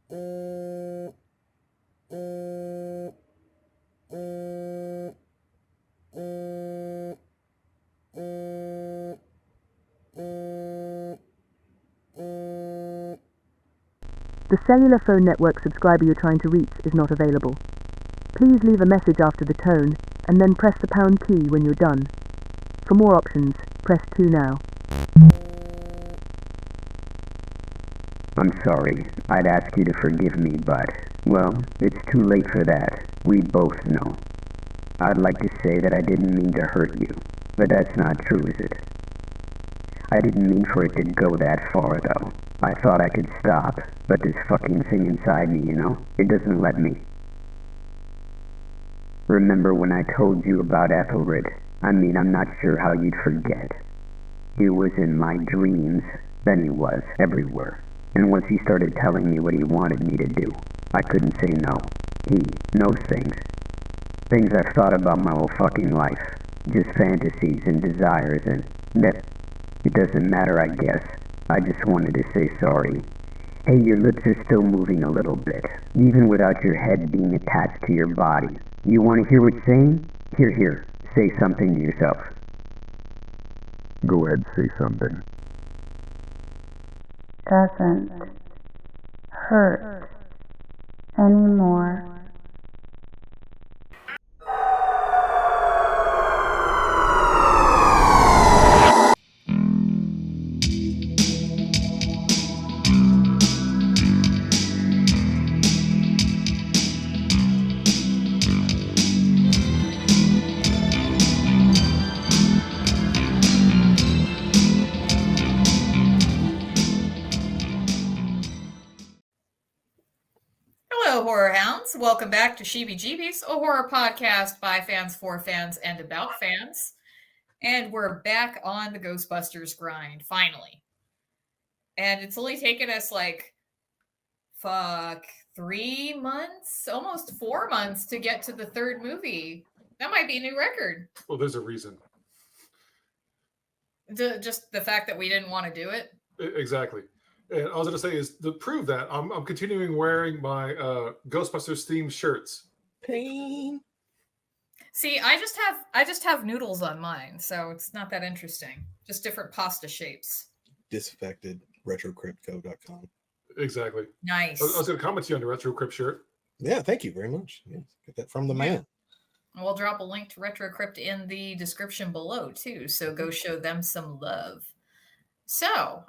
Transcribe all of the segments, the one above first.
The cellular phone network subscriber you're trying to reach is not available. Please leave a message after the tone, and then press the pound key when you're done. For more options, press 2 now. I'm sorry. I'd ask you to forgive me, but, well, it's too late for that. We both know. I'd like to say that I didn't mean to hurt you, but that's not true, is it? I didn't mean for it to go that far, though. I thought I could stop, but this fucking thing inside me, it doesn't let me. Remember when I told you about Ethelred? I'm not sure how you'd forget. He was in my dreams, then he was everywhere. And once he started telling me what he wanted me to do, I couldn't say no. He knows things. Things I've thought about my whole fucking life. Just fantasies and desires and that it doesn't matter, I guess. I just wanted to say sorry. Hey, your lips are still moving a little bit, even without your head being attached to your body. You want to hear what's saying? Here, say something to yourself. Go ahead, say something. Doesn't hurt anymore. Horror Hounds, welcome back to Sheebie Jeebies, a horror podcast by fans, for fans, and about fans. And we're back on the Ghostbusters grind, finally. And it's only taken us 3 months, almost 4 months to get to the third movie. That might be a new record. Well, there's a reason. Just the fact that we didn't want to do it? Exactly. And I was going to say is to prove that I'm continuing wearing my Ghostbusters themed shirts. Pain. See, I just have noodles on mine, so it's not that interesting. Just different pasta shapes. Disaffected retrocryptco.com. Exactly. Nice. I was going to comment to you on the Retro Crypt shirt. Yeah, thank you very much. Yes, get that from the man. We'll drop a link to Retro Crypt in the description below too, so go show them some love. So,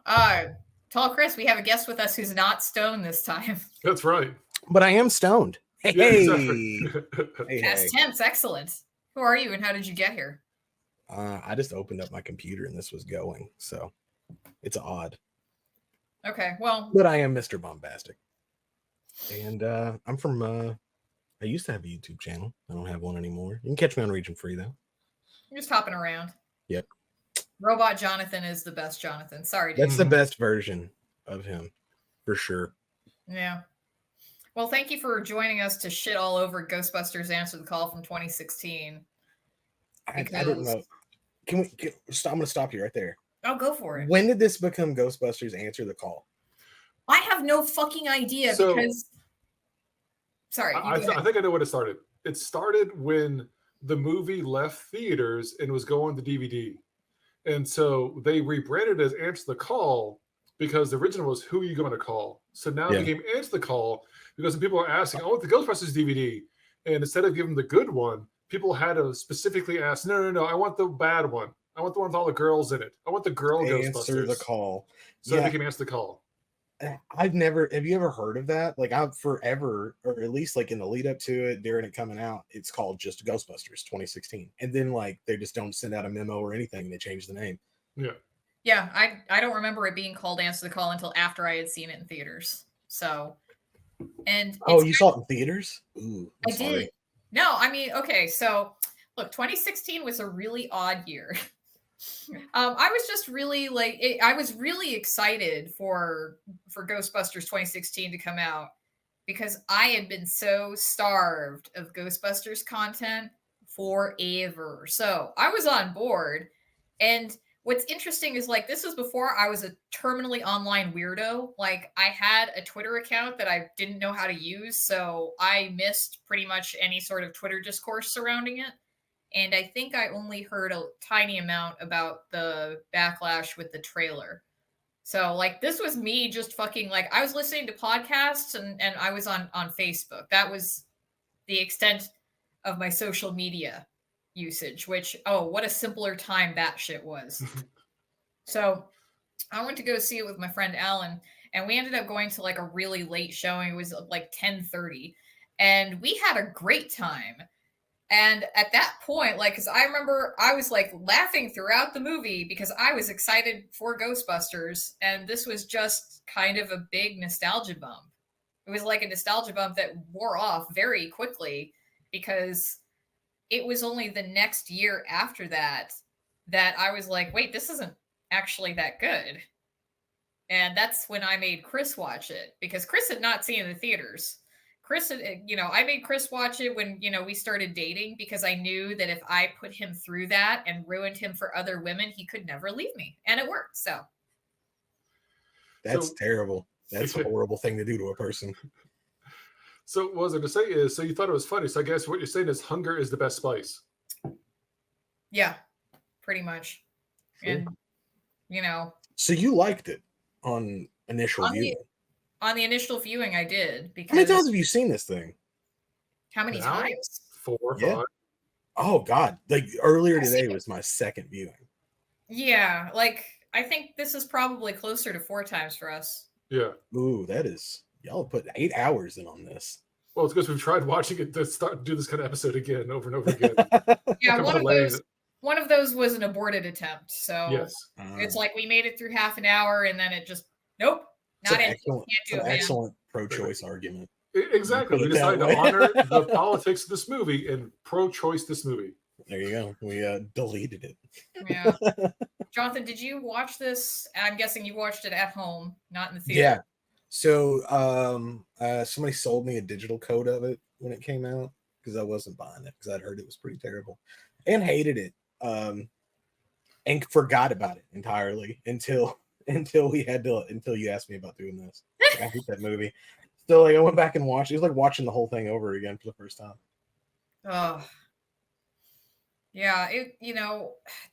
Tall Chris, we have a guest with us who's not stoned this time. That's right. But I am stoned. Hey, yeah, exactly. Past tense, excellent. Who are you and how did you get here? I just opened up my computer and this was going, so it's odd. Okay, well. But I am Mr. Bombastic. And I'm from, I used to have a YouTube channel. I don't have one anymore. You can catch me on Region Free, though. You're just hopping around. Yep. Robot Jonathan is the best Jonathan. Sorry, dude. That's the best version of him, for sure. Yeah. Well, thank you for joining us to shit all over Ghostbusters Answer the Call from 2016. I didn't know. Can we stop? I'm going to stop you right there. Oh, go for it. When did this become Ghostbusters Answer the Call? I have no fucking idea because... Sorry. I think I know when it started. It started when the movie left theaters and was going to DVD. And so they rebranded it as Answer the Call because the original was Who Are You Going to Call? So now it became Answer the Call because when people are asking, I want the Ghostbusters DVD. And instead of giving the good one, people had to specifically ask, no, I want the bad one. I want the one with all the girls in it. I want the girl Ghostbusters. Answer the Call. So it became Answer the Call. Have you ever heard of that? I've forever, or at least in the lead up to it, during it coming out, it's called just Ghostbusters 2016. And then they just don't send out a memo or anything. They change the name. Yeah. Yeah. I don't remember it being called Answer the Call until after I had seen it in theaters. So, and you saw it in theaters? Ooh, I did. No, I mean, okay. So look, 2016 was a really odd year. I was just really I was really excited for Ghostbusters 2016 to come out because I had been so starved of Ghostbusters content forever. So I was on board. And what's interesting is like this was before I was a terminally online weirdo. Like I had a Twitter account that I didn't know how to use, so I missed pretty much any sort of Twitter discourse surrounding it. And I think I only heard a tiny amount about the backlash with the trailer. So like this was me just fucking like I was listening to podcasts and I was on Facebook. That was the extent of my social media usage, which what a simpler time that shit was. So I went to go see it with my friend Alan, and we ended up going to like a really late showing. It was like 10:30, and we had a great time. And at that point, like, because I remember I was like laughing throughout the movie because I was excited for Ghostbusters, and this was just kind of a big nostalgia bump. It was like a nostalgia bump that wore off very quickly because it was only the next year after that that I was like, wait, this isn't actually that good. And that's when I made Chris watch it because Chris had not seen it in the theaters. Chris, I made Chris watch it when, we started dating because I knew that if I put him through that and ruined him for other women, he could never leave me. And it worked. So that's terrible. That's a horrible thing to do to a person. So what I was going to say is, so you thought it was funny. So I guess what you're saying is hunger is the best spice. Yeah, pretty much. Sure. And, So you liked it on initial viewing? On the initial viewing, I did. Because how many times have you seen this thing? How many times? 4 or 5. Oh, God. Like earlier today was my second viewing. Yeah. Like, I think this is probably closer to 4 times for us. Yeah. Ooh, that is... Y'all put 8 hours in on this. Well, it's because we've tried watching it to do this kind of episode again over and over again. Yeah, one of those was an aborted attempt. So yes. It's like we made it through half an hour and then it just nope. Not it. Excellent pro-choice argument. Exactly. We decided to honor the politics of this movie and pro-choice this movie. There you go. We deleted it. Yeah. Jonathan, did you watch this? I'm guessing you watched it at home, not in the theater. Yeah. So somebody sold me a digital code of it when it came out because I wasn't buying it because I'd heard it was pretty terrible and hated it and forgot about it entirely until you asked me about doing this. Like, I hate that movie. So like I went back and watched it. It was like watching the whole thing over again for the first time. Oh. Yeah,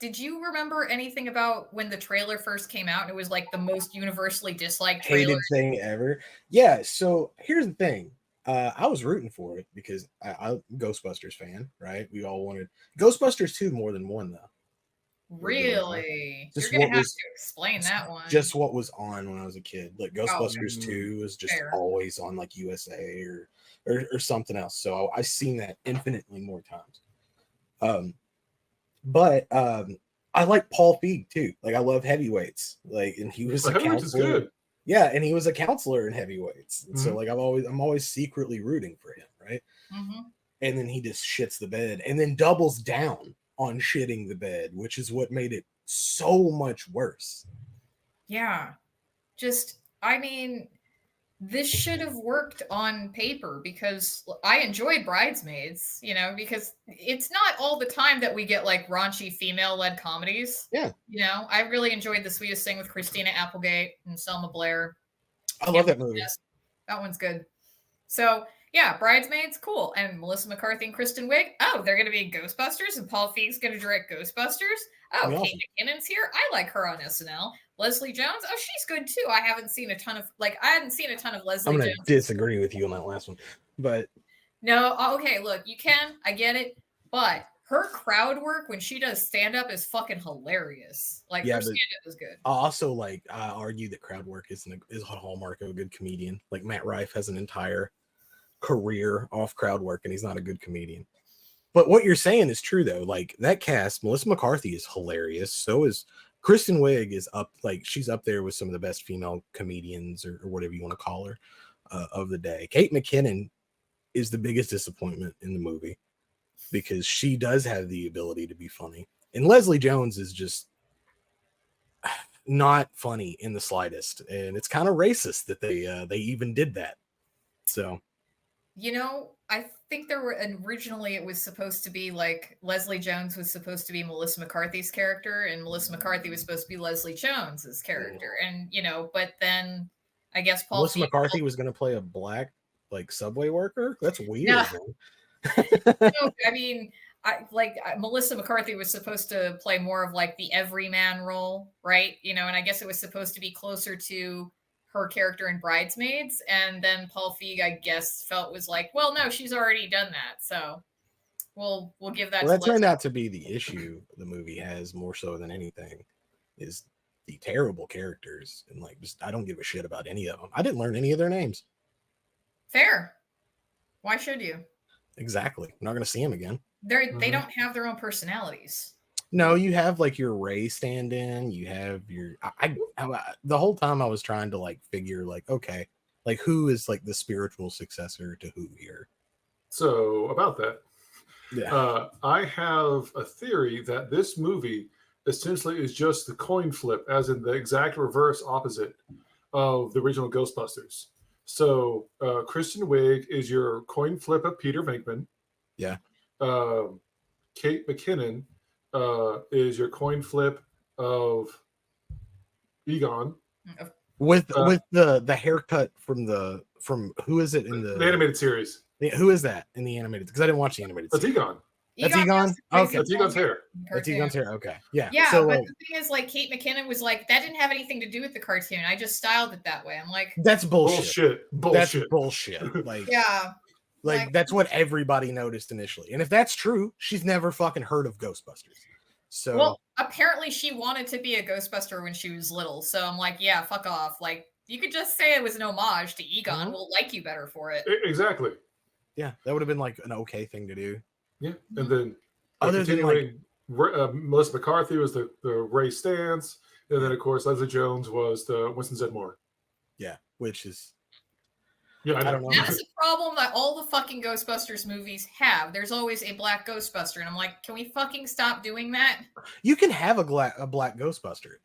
did you remember anything about when the trailer first came out and it was like the most universally disliked trailer? Hated thing ever? Yeah, so here's the thing. I was rooting for it because I'm a Ghostbusters fan, right? We all wanted Ghostbusters 2 more than 1, though. Really? You're going to have to explain that one. Just what was on when I was a kid. Like Ghostbusters 2 was just always on like USA or something else. So I've seen that infinitely more times. But I like Paul Feig too. Like I love heavyweights. Like, and he was a counselor. Yeah, and he was a counselor in heavyweights. And so like I'm always secretly rooting for him, right? Mm-hmm. And then he just shits the bed and then doubles down on shitting the bed, which is what made it so much worse. Yeah. This should have worked on paper because I enjoyed Bridesmaids, because it's not all the time that we get like raunchy female-led comedies. Yeah. I really enjoyed The Sweetest Thing with Christina Applegate and Selma Blair. I love that movie. That one's good. So yeah, Bridesmaids, cool. And Melissa McCarthy and Kristen Wiig, they're going to be in Ghostbusters and Paul Feig's going to direct Ghostbusters. Oh, awesome. Kate McKinnon's here. I like her on SNL. Leslie Jones, she's good too. I hadn't seen a ton of Leslie Jones. I'm going to disagree with you on that last one, but no. Okay, look, you can. I get it, but her crowd work when she does stand up is fucking hilarious. Like her stand up is good. I also I argue that crowd work is a hallmark of a good comedian. Like Matt Rife has an entire career off crowd work, and he's not a good comedian. But what you're saying is true though. Like that cast, Melissa McCarthy is hilarious. So is Kristen Wiig is up, like she's up there with some of the best female comedians or whatever you want to call her of the day. Kate McKinnon is the biggest disappointment in the movie because she does have the ability to be funny. And Leslie Jones is just not funny in the slightest. And it's kind of racist that they even did that. So, I think there were originally it was supposed to be like Leslie Jones was supposed to be Melissa McCarthy's character, and Melissa McCarthy was supposed to be Leslie Jones's character, and but then I guess Paul Melissa Feig McCarthy was going to play a black like subway worker. That's weird. No. Man. No, I mean, Melissa McCarthy was supposed to play more of like the everyman role, right? And I guess it was supposed to be closer to her character in Bridesmaids, and then Paul Feig, I guess, felt was like, well, no, she's already done that, so we'll give that. Well, that turned out to be the issue the movie has more so than anything, is the terrible characters, and like just I don't give a shit about any of them. I didn't learn any of their names. Fair. Why should you? Exactly. I'm not going to see them again. They don't have their own personalities. No, you have like your Ray stand-in. You have your. I the whole time I was trying to like figure like, okay, like who is like the spiritual successor to who here. So about that, Yeah. I have a theory that this movie essentially is just the coin flip, as in the exact reverse opposite of the original Ghostbusters. So Kristen Wiig is your coin flip of Peter Venkman. Yeah. Kate McKinnon is your coin flip of Egon. With the haircut from who is it in the animated series? Who is that in the animated? Because I didn't watch the animated That's series. Egon. That's Egon? Okay. That's Egon's hair. That's Egon's hair. Okay. Yeah. Yeah, so, but the thing is, like, Kate McKinnon was like, that didn't have anything to do with the cartoon. I just styled it that way. I'm like, that's bullshit. That's bullshit. Like, yeah. Like that's what everybody noticed initially. And if that's true, she's never fucking heard of Ghostbusters. So well, apparently she wanted to be a Ghostbuster when she was little. So I'm like, yeah, fuck off. Like, you could just say it was an homage to Egon. We'll like you better for it. Exactly. Yeah, that would have been like an okay thing to do. Yeah, and then other than like Melissa McCarthy was the Ray Stantz, and then of course Leslie Jones was the Winston Zedmore. Yeah, which is I don't know. That's a problem that all the fucking Ghostbusters movies have. There's always a black Ghostbuster, and I'm like, can we fucking stop doing that? You can have a black Ghostbuster,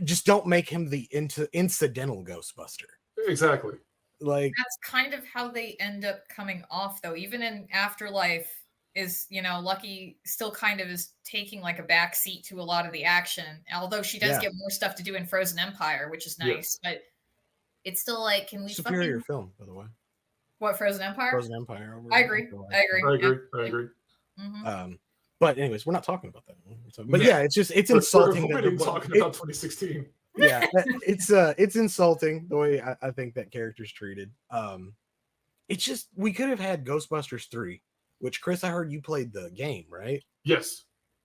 just don't make him the incidental Ghostbuster. Exactly. Like that's kind of how they end up coming off, though. Even in Afterlife, is Lucky still kind of is taking like a back seat to a lot of the action, although she does get more stuff to do in Frozen Empire, which is nice, but it's still like, can we superior film, by the way. What, Frozen Empire? Frozen Empire. I agree. Mm-hmm. But anyways, we're not talking about that. But yeah, it's insulting. We're talking about 2016. Yeah, it's insulting the way I think that character's treated. It's just we could have had Ghostbusters 3, which Chris, I heard you played the game, right? Yes.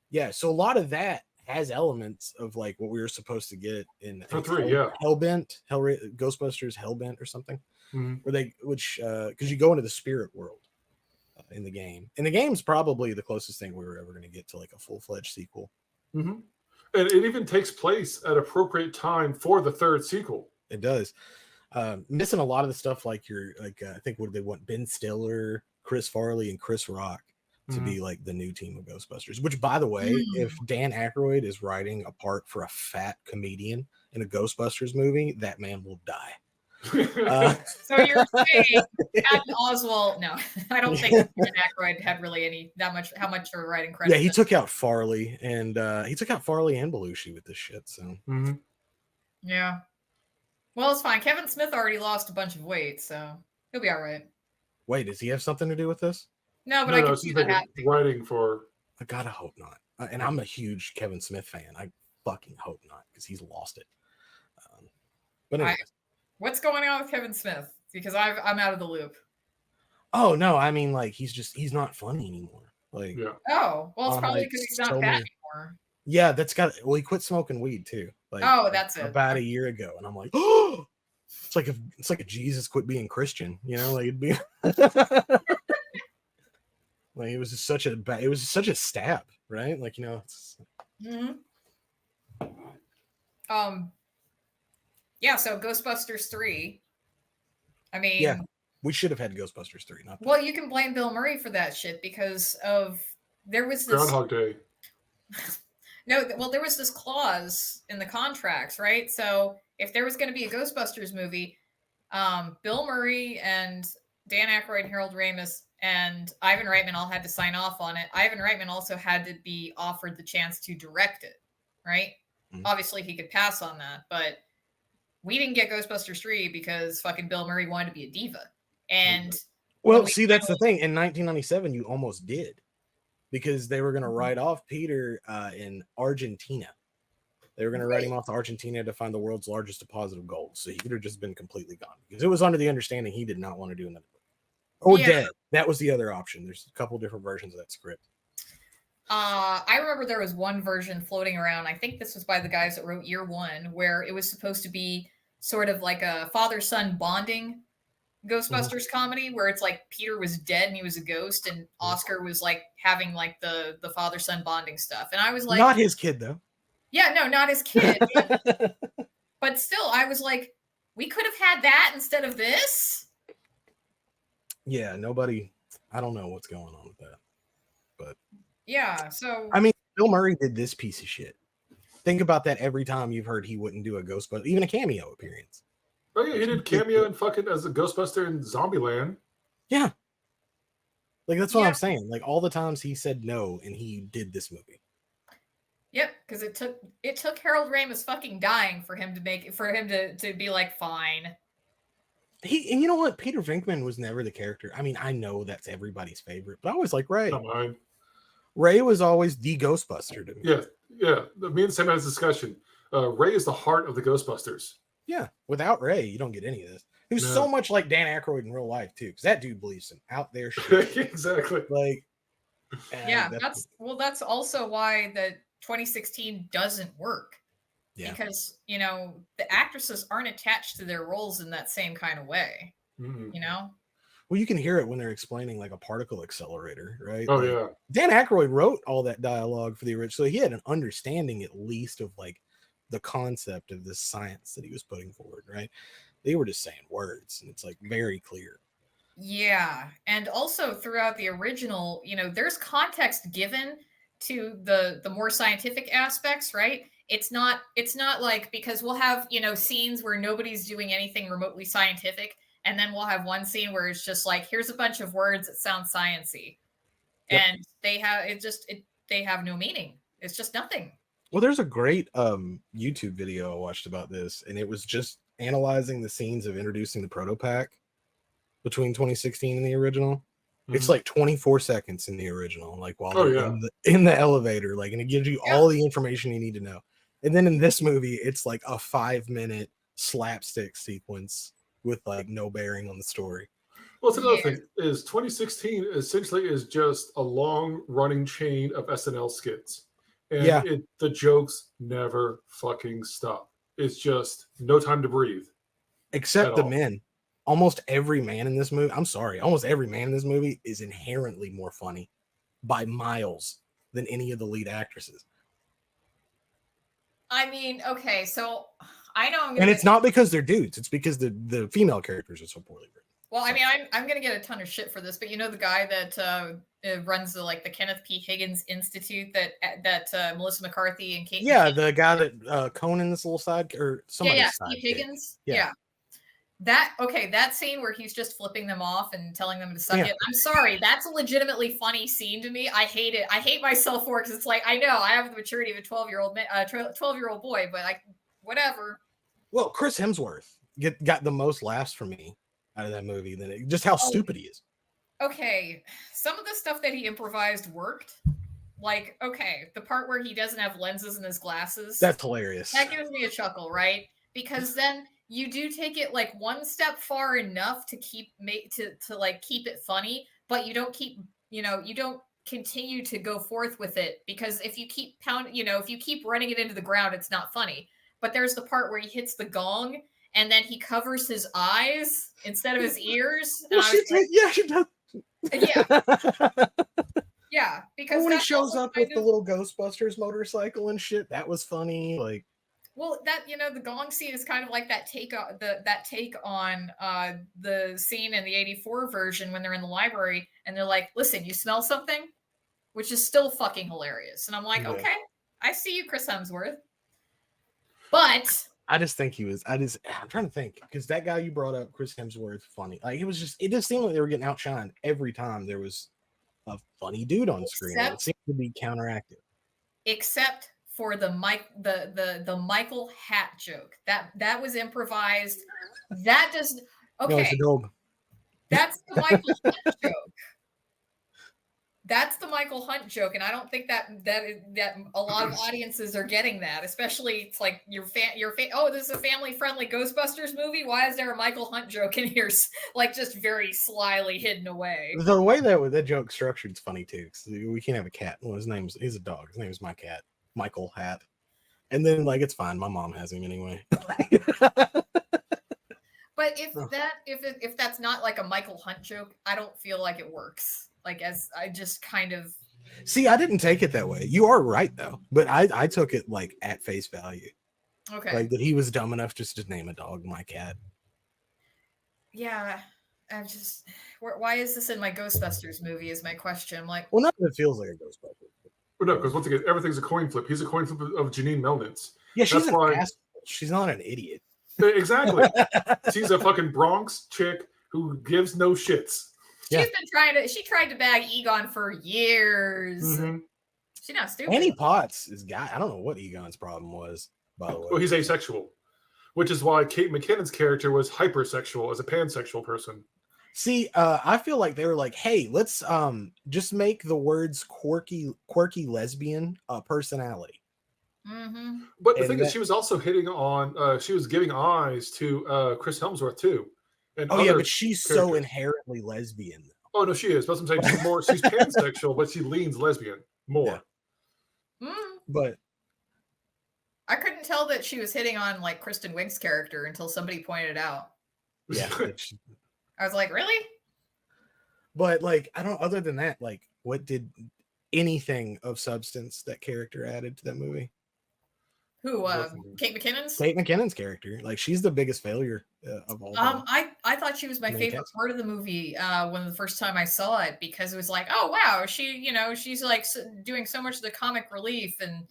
Yeah, so a lot of that has elements of like what we were supposed to get in Hellbent, Ghostbusters Hellbent or something, because you go into the spirit world in the game, and the game's probably the closest thing we were ever going to get to like a full-fledged sequel. And it even takes place at appropriate time for the third sequel. It does. Missing a lot of the stuff like I think what they want Ben Stiller, Chris Farley, and Chris Rock to be like the new team of Ghostbusters, which by the way, if Dan Aykroyd is writing a part for a fat comedian in a Ghostbusters movie, that man will die. So you're saying Patton Oswalt? No, I don't think Dan Aykroyd had really how much for writing credit. Yeah, he took out Farley and Belushi with this shit. So yeah, well, it's fine. Kevin Smith already lost a bunch of weight, so he'll be all right. Wait, does he have something to do with this? No, but I can see that happening. Writing for. I gotta hope not. And I'm a huge Kevin Smith fan. I fucking hope not, because he's lost it. But anyways. What's going on with Kevin Smith? Because I'm out of the loop. Oh no, I mean like he's not funny anymore. Like oh well, it's probably because he's not fat anymore. Yeah, he quit smoking weed too. Like that's it. About a year ago, and I'm like, oh, it's like a Jesus quit being Christian, like it'd be. Like it was just such a stab, right? Like it's. Yeah, so Ghostbusters 3. I mean, yeah, we should have had Ghostbusters 3. Well, you can blame Bill Murray for that shit because there was this Groundhog Day. There was this clause in the contracts, right? So if there was going to be a Ghostbusters movie, Bill Murray and Dan Aykroyd, Harold Ramis, and Ivan Reitman all had to sign off on it. Ivan Reitman also had to be offered the chance to direct it, right? Mm-hmm. Obviously, he could pass on that, but we didn't get Ghostbusters 3 because fucking Bill Murray wanted to be a diva. And well, see, that's the thing. In 1997, you almost did, because they were going to write off Peter in Argentina. They were going to write him off to Argentina to find the world's largest deposit of gold. So he could have just been completely gone, because it was under the understanding he did not want to do another book. Or dead. That was the other option. There's a couple different versions of that script. I remember there was one version floating around. I think this was by the guys that wrote Year One, where it was supposed to be sort of like a father-son bonding Ghostbusters comedy, where it's like Peter was dead and he was a ghost, and Oscar was like having like the father-son bonding stuff. And I was like, not his kid though. Yeah, no, not his kid. But still, I was like, we could have had that instead of this. Yeah, nobody. I don't know what's going on with that, but yeah. So I mean, Bill Murray did this piece of shit. Think about that every time you've heard he wouldn't do a Ghostbuster, even a cameo appearance. Oh yeah, he did cameo and fucking as a Ghostbuster in Zombieland. Yeah, like that's what I'm saying. Like all the times he said no, and he did this movie. Yep, because it took Harold Ramis fucking dying for him to be like fine. And you know what? Peter Venkman was never the character. I mean, I know that's everybody's favorite, but I always like Ray. Not mine. Ray was always the Ghostbuster to me. Yeah. Me and Sam had this discussion. Ray is the heart of the Ghostbusters. Yeah, without Ray, you don't get any of this. He was so much like Dan Aykroyd in real life too, because that dude believes in out there shit. Exactly. Like, that's also why the 2016 doesn't work. Yeah. Because, the actresses aren't attached to their roles in that same kind of way. Mm-hmm. Well, you can hear it when they're explaining like a particle accelerator, right? Oh, like, yeah. Dan Aykroyd wrote all that dialogue for the original, so he had an understanding at least of like the concept of this science that he was putting forward, right? They were just saying words, and it's like very clear. Yeah. And also throughout the original, there's context given to the more scientific aspects, right? It's not like, because we'll have, scenes where nobody's doing anything remotely scientific, and then we'll have one scene where it's just like, here's a bunch of words that sound sciencey. Yep. And they have no meaning. It's just nothing. Well, there's a great YouTube video I watched about this, and it was just analyzing the scenes of introducing the proto-pack between 2016 and the original. Mm-hmm. It's like 24 seconds in the original, like while they're in the elevator, like, and it gives you all the information you need to know. And then in this movie, it's like a 5-minute slapstick sequence with like no bearing on the story. Well, it's another thing is 2016 essentially is just a long running chain of SNL skits. And the jokes never fucking stop. It's just no time to breathe. Except the men. Almost every man in this movie, almost every man in this movie is inherently more funny by miles than any of the lead actresses. I mean, okay, so I know and it's not because they're dudes, it's because the female characters are so poorly written. Well, I mean, I'm gonna get a ton of shit for this, but the guy that runs the Kenneth P. Higgins Institute that Melissa McCarthy and Kate. Yeah, the guy that Conan's little side or somebody. Steve Higgins. Yeah. That scene where he's just flipping them off and telling them to suck it. I'm sorry, that's a legitimately funny scene to me. I hate it. I hate myself for it, because it's like, I know I have the maturity of a 12-year-old boy, but whatever. Well, Chris Hemsworth got the most laughs from me out of that movie than just how stupid he is. Okay, some of the stuff that he improvised worked. Like, okay, the part where he doesn't have lenses in his glasses. That's hilarious. That gives me a chuckle, right? Because then you do take it like one step far enough to keep it funny, but you don't you don't continue to go forth with it, because if you keep if you keep running it into the ground, it's not funny. But there's the part where he hits the gong and then he covers his eyes instead of his ears. Well, she does. Yeah, because when he shows up with the little Ghostbusters motorcycle and shit, that was funny. Like, well, that the gong scene is kind of like that take on the scene in the '84 version when they're in the library and they're like, "Listen, you smell something," which is still fucking hilarious. And I'm like, okay, I see you, Chris Hemsworth. But I just think he was. I'm trying to think because that guy you brought up, Chris Hemsworth, funny. Like it just seemed like they were getting outshined every time there was a funny dude on screen. It seemed to be counteractive. Except for the Michael hat joke. That was improvised. That does okay. No, it's a dog. That's the Michael Hunt joke. That's the Michael Hunt joke, and I don't think that a lot of audiences are getting that. Especially, it's like oh, this is a family-friendly Ghostbusters movie. Why is there a Michael Hunt joke in here, like just very slyly hidden away? The way that joke structured is funny too. We can't have a cat. Well, he's a dog. His name is my cat, Michael Hat. And then like it's fine. My mom has him anyway. But if that's not like a Michael Hunt joke, I don't feel like it works. Like as I just kind of see, I didn't take it that way. You are right though, but I took it like at face value. Okay, like that he was dumb enough just to name a dog my cat. Yeah, I'm just why is this in my Ghostbusters movie? Is my question. I'm like, well, not that it feels like a Ghostbusters. Well, no, because once again, everything's a coin flip. He's a coin flip of Janine Melnitz. Yeah, she's an asshole. She's not an idiot. Exactly. She's a fucking Bronx chick who gives no shits. She tried to bag Egon for years. Mm-hmm. She's not stupid. Annie Potts is guy. I don't know what Egon's problem was, by the way. Well, he's asexual, which is why Kate McKinnon's character was hypersexual as a pansexual person. See, I feel like they were like, hey, let's just make the words quirky lesbian a personality. Mm-hmm. But the thing is, she was also hitting on, she was giving eyes to Chris Hemsworth too. And yeah, but she's so inherently lesbian. Oh no, she is. That's what I'm saying. She's pansexual, but she leans lesbian more. Yeah. But I couldn't tell that she was hitting on like Kristen Wiig's character until somebody pointed it out. Yeah. I was like, really? But like, I don't. Other than that, like, what did anything of substance that character added to that movie? Who? Kate McKinnon's? Kate McKinnon's character. Like, she's the biggest failure of all time. I thought she was my favorite part of the movie when the first time I saw it, because it was like, oh wow, she's like doing so much of the comic relief, and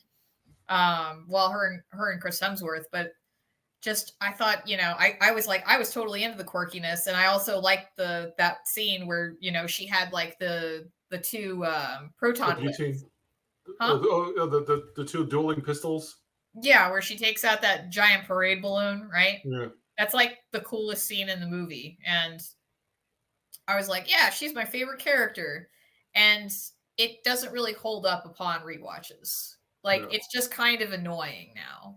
well, her and Chris Hemsworth, but just I thought, I was totally into the quirkiness, and I also liked that scene where she had like the two proton whips. Huh? The two dueling pistols. Yeah, where she takes out that giant parade balloon, right? Yeah. That's like the coolest scene in the movie. And I was like, yeah, she's my favorite character. And it doesn't really hold up upon rewatches. Like, it's just kind of annoying now.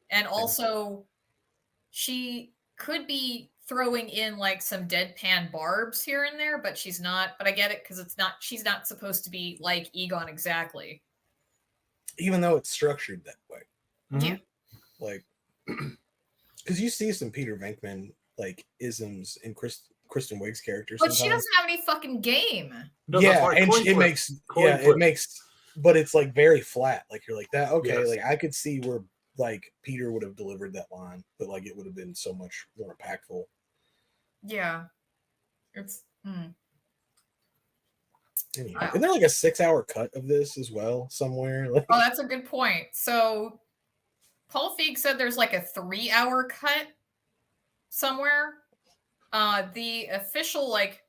And also, she could be throwing in like some deadpan barbs here and there, but she's not. But I get it, because she's not supposed to be like Egon exactly. Even though it's structured that way. Yeah. Like, because you see some Peter Venkman like isms in Kristen Wiig's character. But she doesn't have any fucking game. No, yeah, and it makes, but it's like very flat. Like you're like that. Okay, yes. Like I could see where like Peter would have delivered that line, but like it would have been so much more impactful. Yeah, it's. Anyway, wow. Isn't there like a 6-hour cut of this as well somewhere? Like, oh, that's a good point. So Paul Feig said there's like a 3-hour cut somewhere. The official, like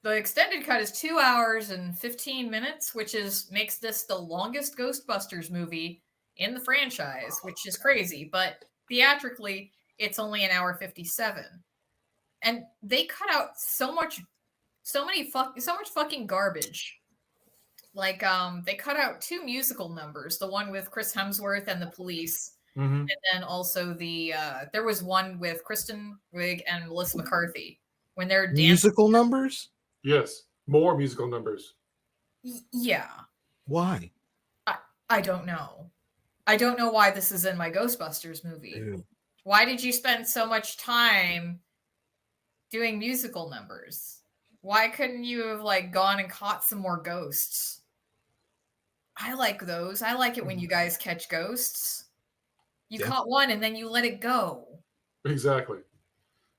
the extended cut is 2 hours and 15 minutes, which makes this the longest Ghostbusters movie in the franchise, which is crazy. But theatrically, it's only 1 hour 57. And they cut out so much fucking garbage. Like, they cut out 2 musical numbers, the one with Chris Hemsworth and the police. Mm-hmm. And then also there was one with Kristen Wiig and Melissa McCarthy when they're dancing. Musical numbers? Yes, more musical numbers. Yeah. Why? I don't know. I don't know why this is in my Ghostbusters movie. Ew. Why did you spend so much time doing musical numbers? Why couldn't you have like gone and caught some more ghosts? I like those. I like it when you guys catch ghosts. You caught one and then you let it go. Exactly.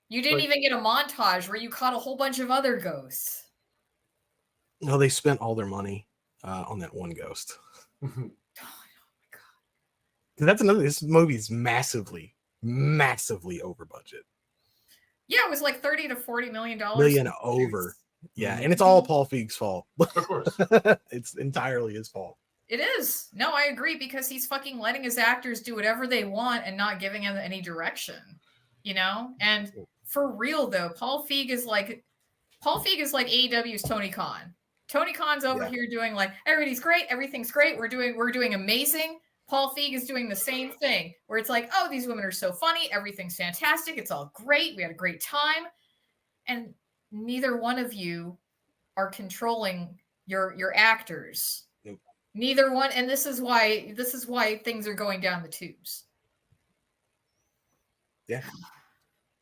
You didn't even get a montage where you caught a whole bunch of other ghosts. No, they spent all their money on that one ghost. Oh my god! That's another. This movie is massively massively over budget. Yeah, it was like $30 to $40 million. Million over. Yeah, and it's all Paul Feig's fault. Of course. It's entirely his fault. It is. No, I agree, because he's fucking letting his actors do whatever they want and not giving them any direction, you know? And for real though, Paul Feig is like AEW's Tony Khan. Tony Khan's over here doing like, everybody's great, everything's great, we're doing amazing. Paul Feig is doing the same thing, where it's like, oh, these women are so funny, everything's fantastic, it's all great, we had a great time. And neither one of you are controlling your actors. Nope. Neither one, and this is why things are going down the tubes. Yeah.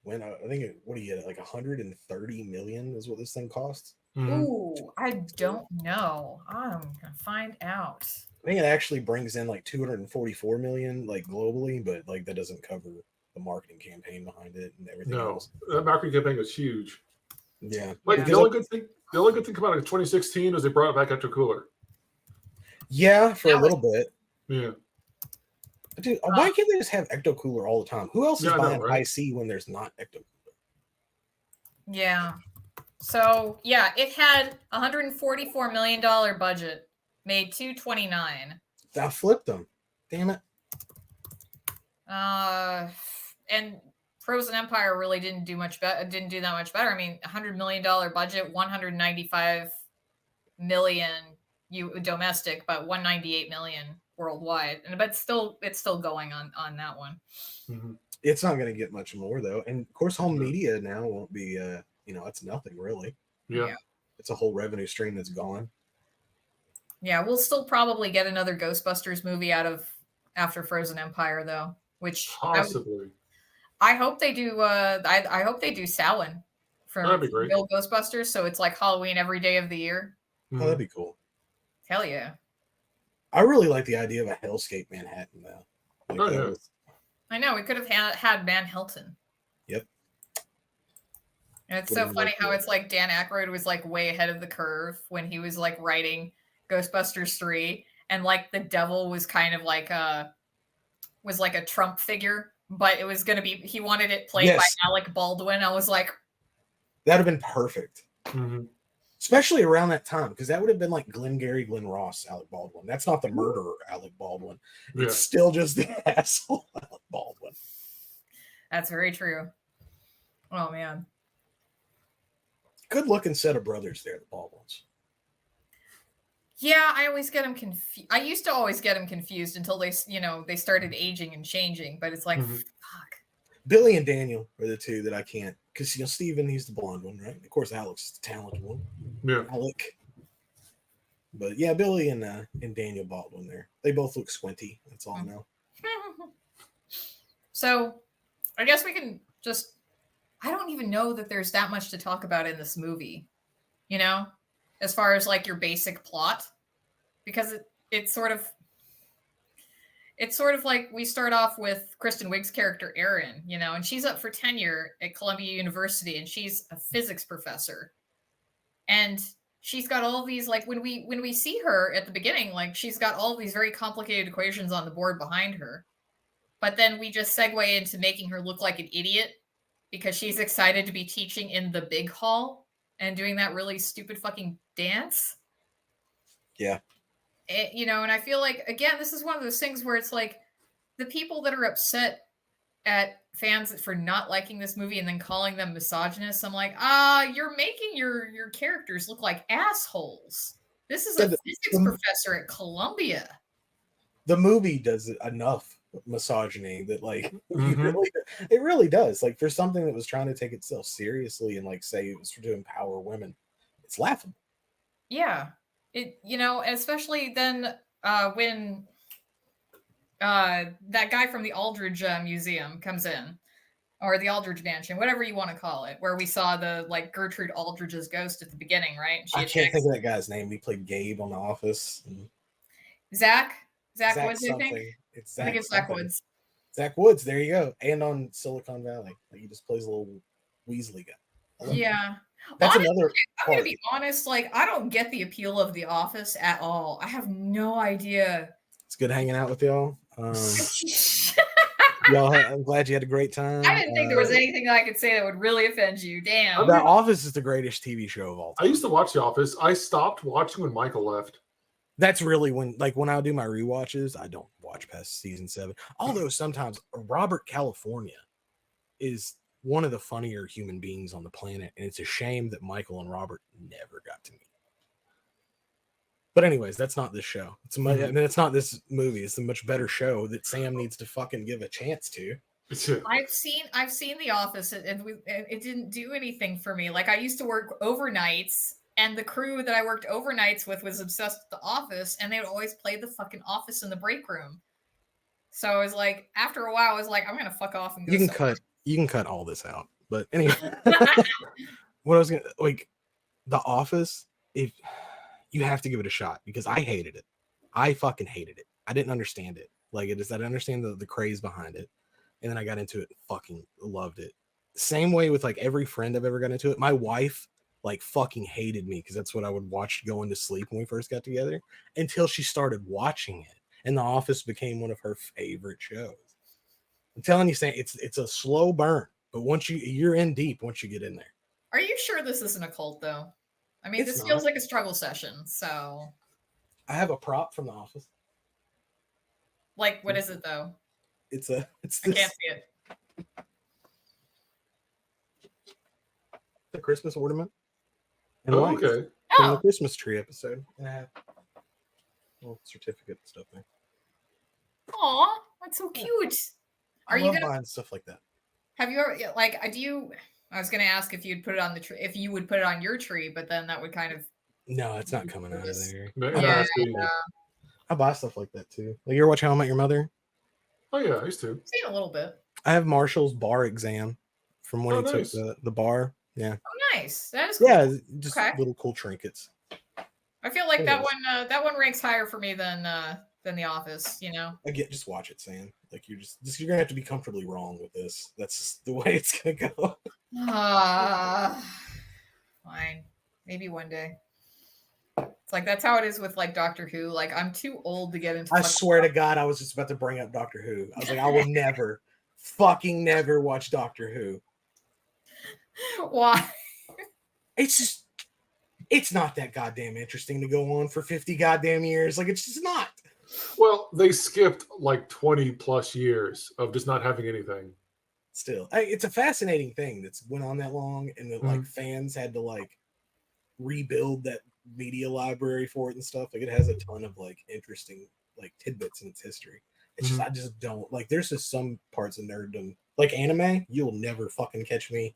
When I think what do you get? Like 130 million is what this thing costs. Ooh, I don't know. I'm gonna find out. I think it actually brings in like 244 million, like globally, but like that doesn't cover the marketing campaign behind it and everything else. That marketing campaign was huge. Yeah. Like the only good thing come out of 2016 was they brought back Ecto Cooler. Yeah, for a little bit. Yeah. Dude, why can't they just have Ecto Cooler all the time? Who else is buying IC when there's not Ecto Cooler? Yeah. So yeah, it had $144 million budget, made $229. That flipped them. Damn it. And Frozen Empire really didn't do that much better. I mean, $100 million budget, 195 million domestic, but 198 million worldwide. But it's still going on that one. Mm-hmm. It's not going to get much more though, and of course, home media now won't be. It's nothing really. Yeah, it's a whole revenue stream that's gone. Yeah, we'll still probably get another Ghostbusters movie after Frozen Empire though, which possibly. I hope they do. I hope they do Samhain for real Ghostbusters, so it's like Halloween every day of the year. Oh, that'd be cool. Hell yeah! I really like the idea of a Hellscape Manhattan though. Like, I know we could have had Van Helton. Yep. And it's so funny how it's like Dan Aykroyd was like way ahead of the curve when he was like writing Ghostbusters 3, and like the devil was kind of like a Trump figure, but it was gonna be, he wanted it played by Alec Baldwin. I was like, that'd have been perfect. Mm-hmm. Especially around that time, because that would have been like Glengarry Glen Ross, Alec Baldwin. That's not the murderer, Alec Baldwin. Yeah. It's still just the asshole, Alec Baldwin. That's very true. Oh man. Good looking set of brothers there, the Baldwins. Yeah, I always get them confused. I used to always get them confused until they started aging and changing. But it's like, fuck. Billy and Daniel are the two that I can't, because Steven, he's the blonde one, right? Of course, Alex is the talented one. Yeah. Alec. But yeah, Billy and Daniel Baldwin there. They both look squinty. That's all I know. So, I guess we can just. I don't even know that there's that much to talk about in this movie, as far as like your basic plot, because it's sort of like we start off with Kristen Wiig's character Erin, and she's up for tenure at Columbia University, and she's a physics professor, and she's got all these, like when we see her at the beginning, like she's got all these very complicated equations on the board behind her, but then we just segue into making her look like an idiot because she's excited to be teaching in the big hall and doing that really stupid fucking dance. Yeah. And I feel like, again, this is one of those things where it's like the people that are upset at fans for not liking this movie and then calling them misogynists. I'm like, you're making your characters look like assholes. This is a physics professor at Columbia. The movie does enough misogyny that like it really does. Like for something that was trying to take itself seriously and like say it was to empower women, it's laughable. Yeah. It, especially then when that guy from the Aldrich Museum comes in, or the Aldrich Mansion, whatever you want to call it, where we saw the like Gertrude Aldrich's ghost at the beginning, right? I can't think of that guy's name. He played Gabe on The Office. Zach Woods, I think. It's I think it's Zach Woods. Zach Woods, there you go. And on Silicon Valley. Like he just plays a little Weasley guy. Yeah. That's honestly, another I'm going to be honest, like I don't get the appeal of The Office at all. I have no idea. It's good hanging out with y'all. Y'all, I'm glad you had a great time. I didn't think there was anything I could say that would really offend you. Damn. The Office is the greatest TV show of all time. I used to watch The Office. I stopped watching when Michael left. That's really when I do my rewatches, I don't watch past season 7. Although sometimes Robert California is one of the funnier human beings on the planet, and it's a shame that Michael and Robert never got to meet. But anyways, that's not this show. It's not this movie. It's a much better show that Sam needs to fucking give a chance to. I've seen The Office, and it didn't do anything for me. Like, I used to work overnights, and the crew that I worked overnights with was obsessed with The Office, and they would always play the fucking Office in the break room. So I was like, after a while, I was like, I'm gonna fuck off and go. You can cut all this out. But anyway, what I was gonna The Office, if you have to give it a shot, because I hated it. I fucking hated it. I didn't understand it. I didn't understand the craze behind it. And then I got into it and fucking loved it. Same way with every friend I've ever got into it. My wife fucking hated me because that's what I would watch going to sleep when we first got together, until she started watching it. And The Office became one of her favorite shows. I'm telling you, Sam, it's a slow burn, but once you're in deep once you get in there. Are you sure this isn't a cult, though? I mean, this feels like a struggle session, so... I have a prop from The Office. What is it, though? It's I can't see it. The Christmas ornament. And okay. From the Christmas tree episode. And I have a little certificate and stuff there. Aw, that's so cute. Are you gonna buying stuff like that? Have you ever do you? I was gonna ask if you'd put it on the tree, if you would put it on your tree, but then that would kind of. No, it's not coming out of there. Yeah. I buy stuff like that too. You ever watch How I Met Your Mother? Oh yeah, I used to. Seen a little bit. I have Marshall's bar exam from when he took the bar. Yeah. Oh, nice. That is cool. Yeah, just little cool trinkets. I feel like that one ranks higher for me than The Office. Again, just watch it, Sam. You're gonna have to be comfortably wrong with this. That's just the way it's gonna go. Fine. Maybe one day. It's that's how it is with Doctor Who. I'm too old to get into. I swear to God, I was just about to bring up Doctor Who. I was like, I will never, fucking never watch Doctor Who. Why? It's not that goddamn interesting to go on for 50 goddamn years. It's just not. Well, they skipped 20 plus years of just not having anything. Still, it's a fascinating thing that's went on that long, and that fans had to rebuild that media library for it and stuff. It has a ton of interesting tidbits in its history. It's just I just don't there's just some parts of nerddom anime. You'll never fucking catch me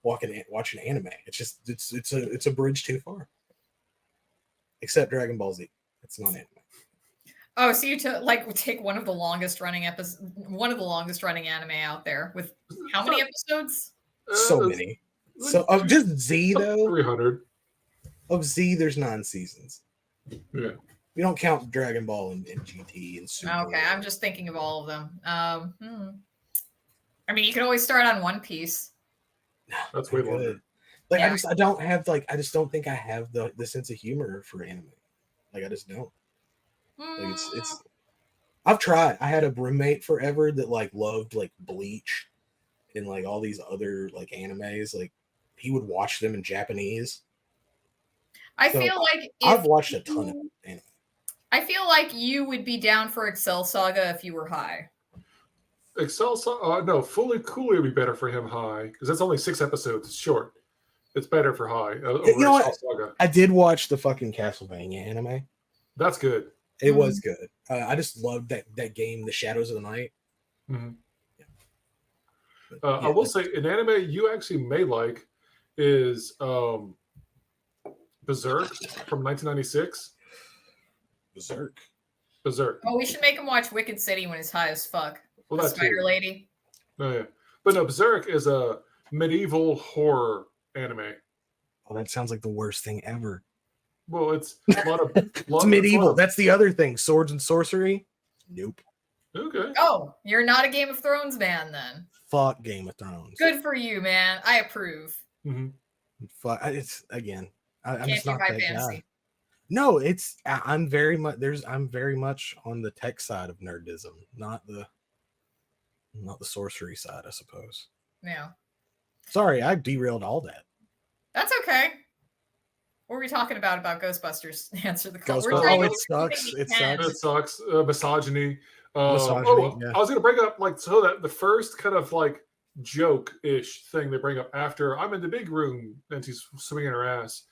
watching anime. It's just it's a bridge too far. Except Dragon Ball Z. It's not anime. Oh, so you take one of the longest running anime out there with how many episodes? So many. So just Z though. 300. Of Z, there's 9 seasons. Yeah. We don't count Dragon Ball and GT and Super. Okay, I'm just thinking of all of them. I mean, you could always start on One Piece. That's way longer. I just don't think I have the sense of humor for anime. I just don't. It's I've tried. I had a roommate forever that loved Bleach and all these other animes. He would watch them in Japanese. I feel like I've watched a ton of anime. I feel like you would be down for Excel Saga if you were high. Excel Saga? No, Fully Cooley would be better for him high because that's only 6 episodes. It's short. It's better for high. You know what? Saga. I did watch the fucking Castlevania anime. That's good. It was good. I just loved that game, The Shadows of the Night. Mm-hmm. Yeah. I will say, an anime you actually may like is Berserk from 1996. Berserk. Oh, we should make him watch Wicked City when he's high as fuck. Well, that's Spider too. Lady. Oh yeah, but no, Berserk is a medieval horror anime. Oh, that sounds like the worst thing ever. Well, it's a lot of it's medieval. That's the other thing. Swords and sorcery. Nope. Okay. Oh, you're not a Game of Thrones man then. Fuck Game of Thrones. Good for you, man. I approve. Mm-hmm. Fuck. It's again. I'm Can't just not that fantasy. guy. No, I'm very much on the tech side of nerdism, not the not the sorcery side, I suppose. Yeah. Sorry, I derailed all that. That's okay. What were we talking about Ghostbusters? Answer the call. It sucks. It sucks. It sucks. Misogyny. Misogyny, yeah. I was going to bring up so that the first kind of like joke-ish thing they bring up after I'm in the big room and she's swinging her ass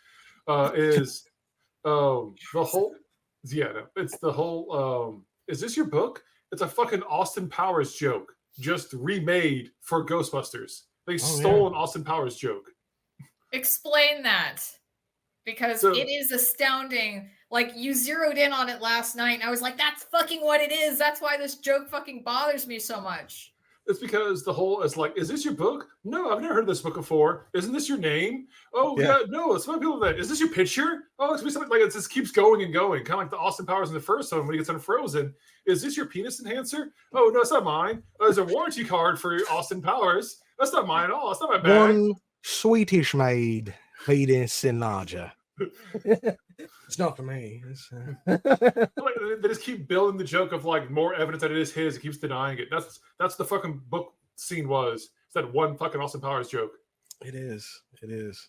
is the whole it's the whole is this your book? It's a fucking Austin Powers joke just remade for Ghostbusters. They stole an Austin Powers joke. Explain that, because it is astounding. Like, you zeroed in on it last night and I was like, that's fucking what it is. That's why this joke fucking bothers me so much. It's because the whole is like, is this your book? No, I've never heard of this book before. Isn't this your name? Oh yeah, no, it's my people that. Is this your picture? Oh, it's something like it just keeps going and going, kind of like the Austin Powers in the first one when he gets unfrozen. Is this your penis enhancer? Oh no, it's not mine. Oh, there's a warranty card for Austin Powers. That's not mine at all. It's not my bag. One Swedish made penis enlarger. It's not for me. They just keep building the joke of like more evidence that it is his. He keeps denying it. That's the fucking book scene was. It's that one fucking Austin Powers joke. It is. It is.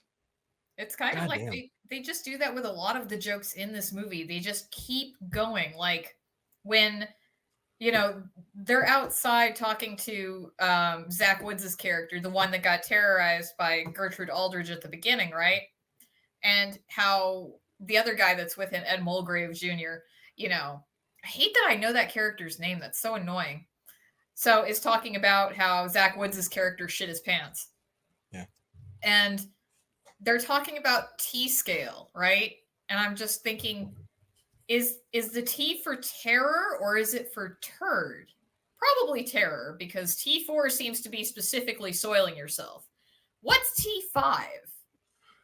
It's kind of like they just do that with a lot of the jokes in this movie. They just keep going. Like when, they're outside talking to Zach Woods' character, the one that got terrorized by Gertrude Aldridge at the beginning, right? And how the other guy that's with him, Ed Mulgrave Jr., I hate that I know that character's name. That's so annoying. So is talking about how Zach Woods' character shit his pants. Yeah. And they're talking about T-scale, right? And I'm just thinking, is the T for terror or is it for turd? Probably terror, because T4 seems to be specifically soiling yourself. What's T5?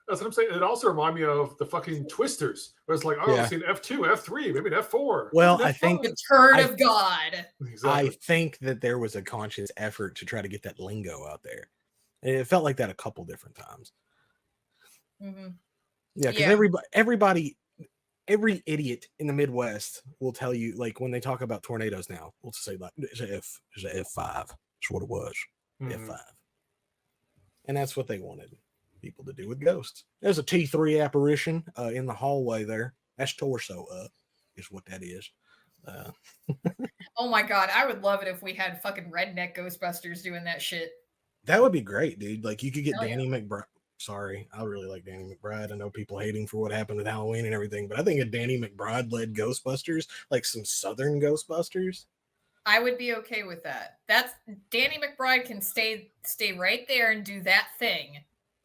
That's what I'm saying. It also reminded me of the fucking Twisters, where it's like, I've seen F2, F3, maybe an F4. Well, I think the turd of God. Exactly. I think that there was a conscious effort to try to get that lingo out there. And it felt like that a couple different times. Mm-hmm. Yeah, because every idiot in the Midwest will tell you, like when they talk about tornadoes now, we'll say like it's an F5. That's what it was. F5. And that's what they wanted people to do with ghosts. There's a T3 apparition in the hallway there. That's torso up, is what that is. Oh my God, I would love it if we had fucking redneck Ghostbusters doing that shit. That would be great, dude. Like you could get Danny McBride. Sorry, I really like Danny McBride. I know people hating for what happened with Halloween and everything, but I think a Danny McBride led Ghostbusters, like some Southern Ghostbusters, I would be okay with that. That's Danny McBride can stay right there and do that thing.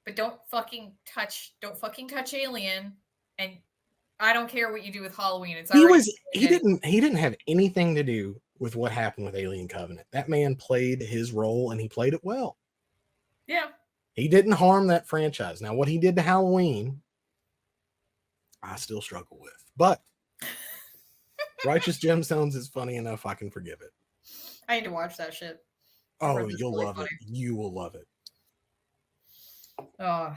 But don't fucking touch Alien, and I don't care what you do with Halloween. He didn't have anything to do with what happened with Alien Covenant. That man played his role and he played it well. Yeah. He didn't harm that franchise. Now, what he did to Halloween, I still struggle with. But Righteous Gemstones is funny enough. I can forgive it. I need to watch that shit. Oh, you'll love it. You will love it. Oh,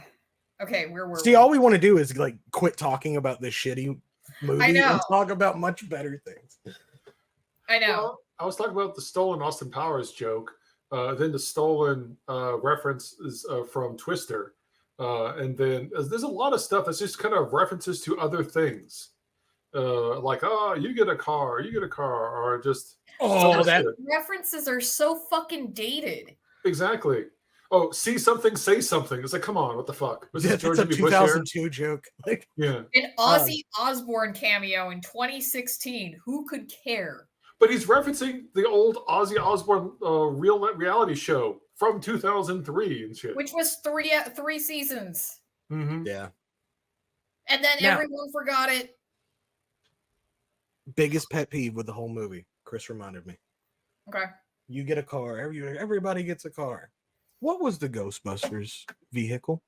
okay. Where were we? All we want to do is like quit talking about this shitty movie and talk about much better things. I know. Well, I was talking about the stolen Austin Powers joke, then the stolen references from Twister, and then there's a lot of stuff that's just kind of references to other things, like you get a car, or just that references are so fucking dated. Exactly. Oh, see something, say something. It's like, come on, what the fuck? Was this George a 2002 joke? Like, yeah, an Ozzy Osbourne cameo in 2016. Who could care? But he's referencing the old Ozzy Osbourne reality show from 2003 and shit, which was three seasons. Mm-hmm. Yeah, and then everyone forgot it. Biggest pet peeve with the whole movie. Chris reminded me. Okay. You get a car. Everybody gets a car. What was the Ghostbusters vehicle?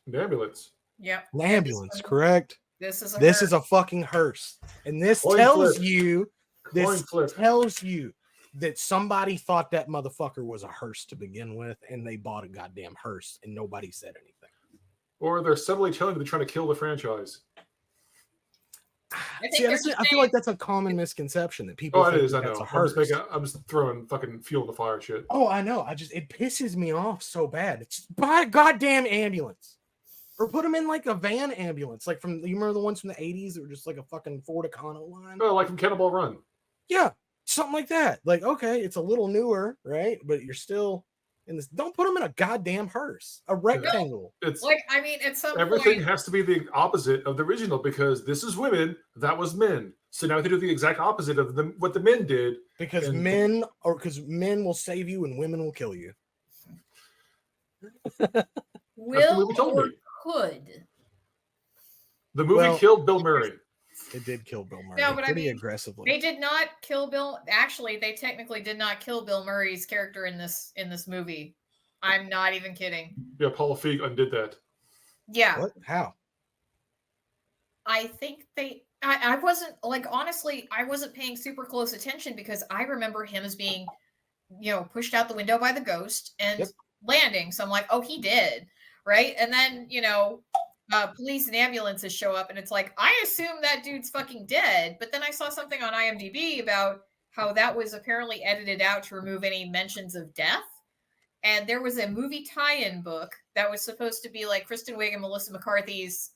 An ambulance. Yep. An ambulance, correct? This is a fucking hearse. And this tells you that somebody thought that motherfucker was a hearse to begin with, and they bought a goddamn hearse and nobody said anything. Or they're subtly telling you they're trying to kill the franchise. See, I feel like that's a common misconception that people Oh, it think is. I that's know. a hearse. I'm just throwing fucking fuel in the fire shit. Oh, I know. It pisses me off so bad. It's just buy a goddamn ambulance. Or put them in like a van ambulance. Like you remember the ones from the 80s that were just like a fucking Ford Econo line? Oh, like from Cannonball Run. Yeah, something like that. Like, okay, it's a little newer, right? But you're still in this. Don't put them in a goddamn hearse. A rectangle. It's Like, I mean, at some everything point, has to be the opposite of the original because this is women, that was men. So now they do the exact opposite of what the men did. Because men will save you and women will kill you. will or could. The movie killed Bill Murray. It did kill Bill Murray. No, but pretty aggressively. They did not kill Bill. Actually, they technically did not kill Bill Murray's character in this movie. I'm not even kidding. Yeah, Paul Feig undid that. Yeah. What? How? I think I wasn't, like, honestly, I wasn't paying super close attention because I remember him as being, pushed out the window by the ghost and landing. So I'm like, oh, he did. Right. And then, police and ambulances show up and it's like, I assume that dude's fucking dead. But then I saw something on IMDb about how that was apparently edited out to remove any mentions of death. And there was a movie tie-in book that was supposed to be like Kristen Wiig and Melissa McCarthy's,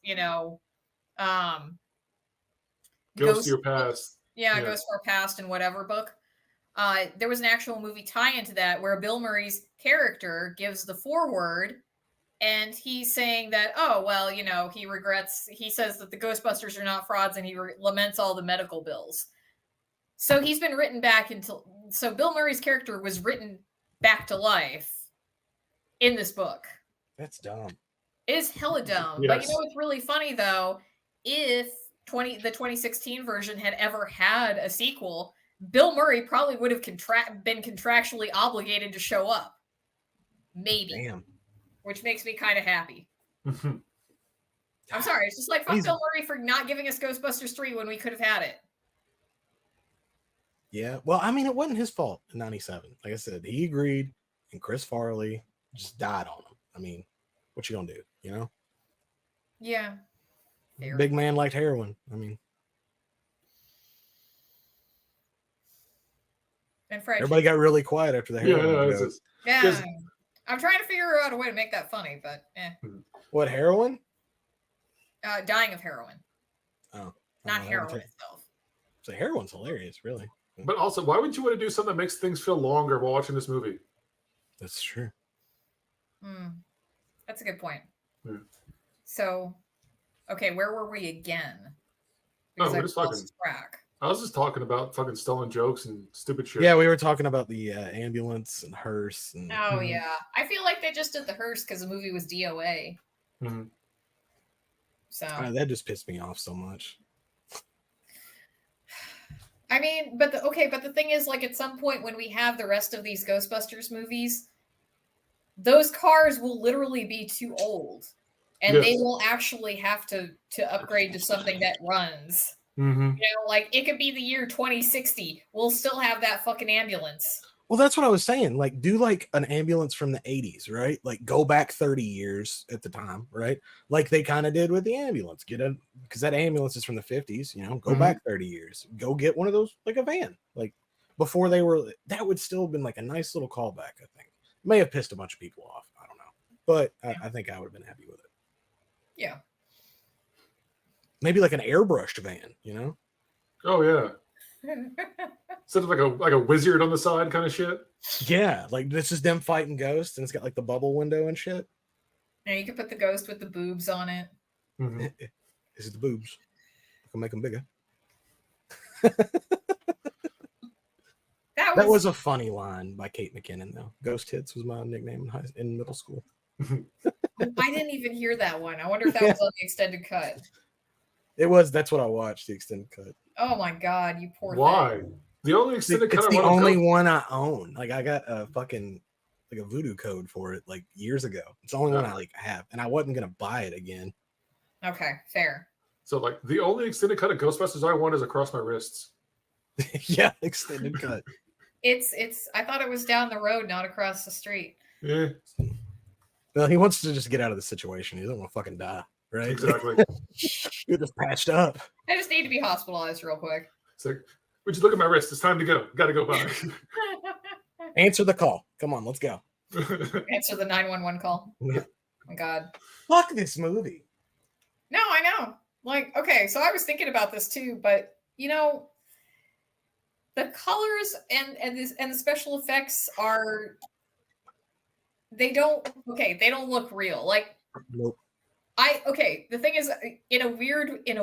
Ghost to Your Past. Yeah, Ghost to Our Past and whatever book. There was an actual movie tie-in to that where Bill Murray's character gives the foreword and he's saying that, oh, well, he says that the Ghostbusters are not frauds and he laments all the medical bills. So he's been written back so Bill Murray's character was written back to life in this book. That's dumb. It is hella dumb. Yes. But you know what's really funny though? If the 2016 version had ever had a sequel, Bill Murray probably would have been contractually obligated to show up. Maybe. Damn. Which makes me kind of happy. I'm sorry. It's just like, fuck Bill Murray for not giving us Ghostbusters 3 when we could have had it. Yeah. Well, I mean, it wasn't his fault in 97. Like I said, he agreed and Chris Farley just died on him. I mean, what you gonna do, Yeah. Fair. Big man liked heroin. I mean, and Fred. Everybody got really quiet after the heroin. Yeah. I'm trying to figure out a way to make that funny, but What, heroin? Dying of heroin. Oh. Not heroin itself. So heroin's hilarious, really. But also, why wouldn't you want to do something that makes things feel longer while watching this movie? That's true. That's a good point. So, okay, where were we again? Because we're just talking. I was just talking about fucking stolen jokes and stupid shit. Yeah, we were talking about the ambulance and hearse. And, oh, yeah. I feel like they just did the hearse because the movie was DOA. So that just pissed me off so much. I mean, but the thing is, like, at some point when we have the rest of these Ghostbusters movies, those cars will literally be too old. And they will actually have to upgrade to something that runs. Like, it could be the year 2060. We'll still have that fucking ambulance. Well, that's what I was saying. Like, do like an ambulance from the 80s, right? Like, go back 30 years at the time, right? Like they kind of did with the ambulance. Because that ambulance is from the 50s, go back 30 years. Go get one of those, like a van. Like, before that would still have been like a nice little callback, I think. May have pissed a bunch of people off. I don't know. But I think I would have been happy with it. Yeah. Maybe like an airbrushed van, Oh yeah. Instead of like a wizard on the side kind of shit. Yeah, like this is them fighting ghosts, and it's got like the bubble window and shit. And you can put the ghost with the boobs on it. This is the boobs. I can make them bigger. That was a funny line by Kate McKinnon, though. Ghost Hits was my nickname in middle school. I didn't even hear that one. I wonder if that was on the extended cut. It was. That's what I watched, the extended cut. Oh my god, you poor Why? thing. The only extended cut. It's the only one I own. Like I got a fucking like a voodoo code for it like years ago. It's the only one I like have, and I wasn't gonna buy it again. Okay, fair. So like the only extended cut of Ghostbusters I want is across my wrists. Yeah, extended cut. It's. I thought it was down the road, not across the street. Yeah. Well, he wants to just get out of the situation. He doesn't want to fucking die, right? Exactly. You're just patched up. I just need to be hospitalized real quick. It's like, would you look at my wrist? It's time to go. Got to go by. Answer the call. Come on, let's go. Answer the 911 call. Yeah. Oh my God. Fuck this movie. No, I know. Like, okay, so I was thinking about this too, but you know, the colors and the special effects are they don't look real. Like Nope. the thing is, in a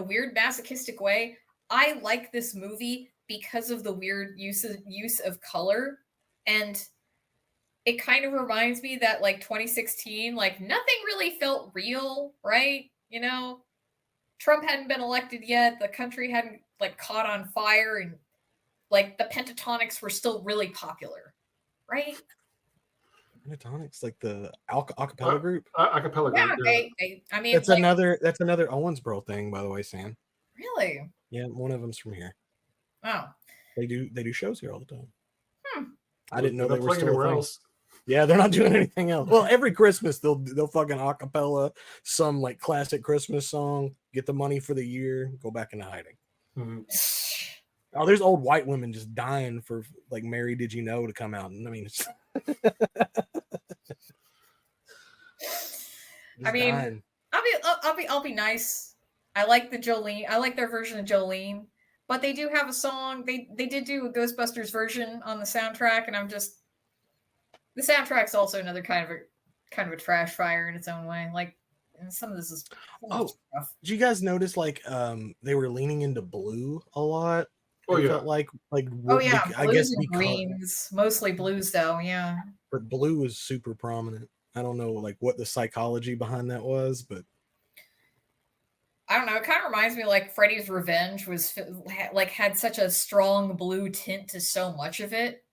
weird masochistic way, I like this movie because of the weird use of color, and it kind of reminds me that like 2016, like nothing really felt real, right? You know, Trump hadn't been elected yet, the country hadn't like caught on fire, and like the pentatonics were still really popular, right? Pentatonics, like the acapella group. Acapella Yeah, group. I mean, That's like, another Owensboro thing, by the way, Sam. really? Yeah, one of them's from here. Oh, They do shows here all the time. Hmm. I didn't know They're they were playing still a anywhere thing. else. Yeah, they're not doing anything else. Well, every Christmas they'll fucking acapella some like classic Christmas song, get the money for the year, go back into hiding. Mhm. Oh, there's old white women just dying for like Mary Did You Know to come out. And I mean, it's I mean, dying. I'll be nice. I like their version of Jolene, but they do have a song. They did do a Ghostbusters version on the soundtrack, and the soundtrack's also another kind of a trash fire in its own way. Like, and some of this is rough. Did you guys notice like they were leaning into blue a lot? Oh, It yeah. felt like Oh yeah, I blues guess and greens, mostly blues though. Yeah. but blue was super prominent. I don't know like what the psychology behind that was, but I don't know. It kind of reminds me like Freddy's Revenge had such a strong blue tint to so much of it.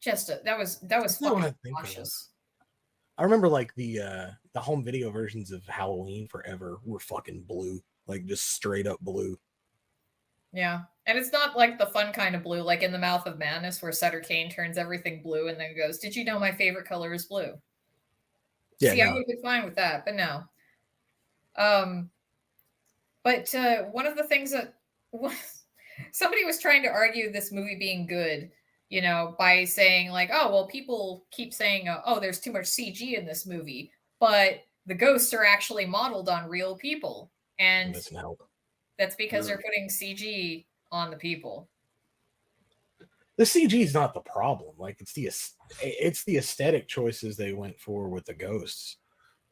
That was That's not what fucking I think of. cautious. I remember like the home video versions of Halloween Forever were fucking blue, like just straight up blue. Yeah, and it's not like the fun kind of blue, like in The Mouth of Madness, where Sutter Kane turns everything blue and then goes, "Did you know my favorite color is blue?" Yeah, See, I no. would have been fine with that, but no. But one of the things that somebody was trying to argue this movie being good, you know, by saying like, "Oh, well, people keep saying, oh, there's too much CG in this movie, but the ghosts are actually modeled on real people," and Doesn't help. that's because they're putting CG on the people. The CG is not the problem. Like it's the aesthetic choices they went for with the ghosts.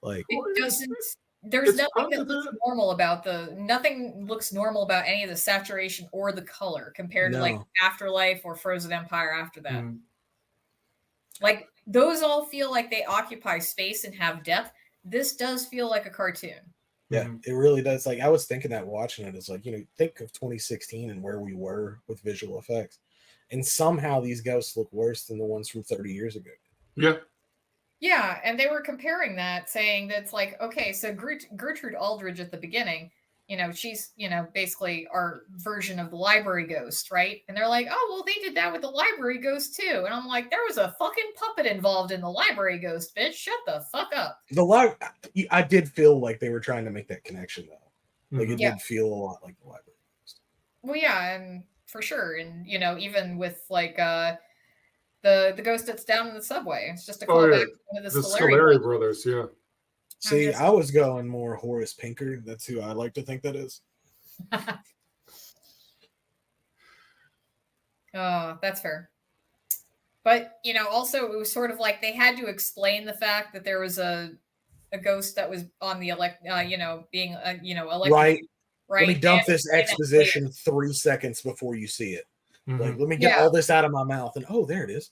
Like It doesn't. There's It's nothing that part of looks the- normal about nothing looks normal about any of the saturation or the color compared to like No. Afterlife or Frozen Empire after that. Mhm. Like those all feel like they occupy space and have depth. This does feel like a cartoon. Yeah, Mhm. it really does. Like I was thinking that watching it is like, you know, think of 2016 and where we were with visual effects. And somehow these ghosts look worse than the ones from 30 years ago. Yeah. Yeah, and they were comparing that, saying that's like, okay, so Gertrude Aldridge at the beginning, you know, she's, you know, basically our version of the library ghost, right? And they're like, oh, well, they did that with the library ghost too. And I'm like, there was a fucking puppet involved in the library ghost, bitch. Shut the fuck up. I did feel like they were trying to make that connection though. Like it Yeah. did feel a lot like the library ghost. Well, yeah, and for sure. And, you know, even with like the ghost that's down in the subway, it's just a Oh, callback yeah. to the The Scolari Scolari brothers. brothers, yeah. See, just- I was going more Horace Pinker. That's who I like to think that is. Oh, that's fair. But, you know, also it was sort of like they had to explain the fact that there was a ghost that was on the being electrocuted. Right. Right. Let me dump And this explain that exposition later. 3 seconds before you see it. Mhm. Like, let me get Yeah. all this out of my mouth, and oh, there it is.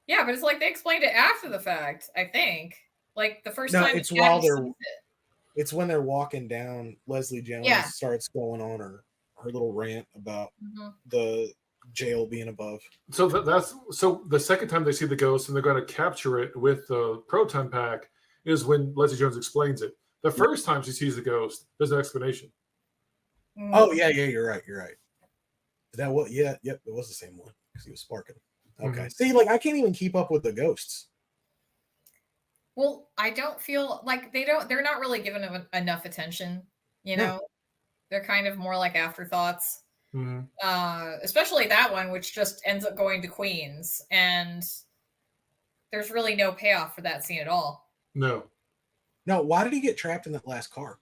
Yeah, but it's like they explained it after the fact, I think. Like the first No, time it's Abby while they're- sees it. It's when they're walking down. Leslie Jones Yeah. starts going on her little rant about Mhm. the jail being above. So so the second time they see the ghost and they're going to capture it with the proton pack is when Leslie Jones explains it. The first time she sees the ghost, there's no explanation. Mm. Oh yeah, you're right. That was yep, it was the same one because he was sparking. Okay, see, like I can't even keep up with the ghosts. Well, I don't feel like they're not really given enough attention, you know? They're kind of more like afterthoughts. Mhm. Especially that one, which just ends up going to Queens, and there's really no payoff for that scene at all. No. No, why did he get trapped in that last car?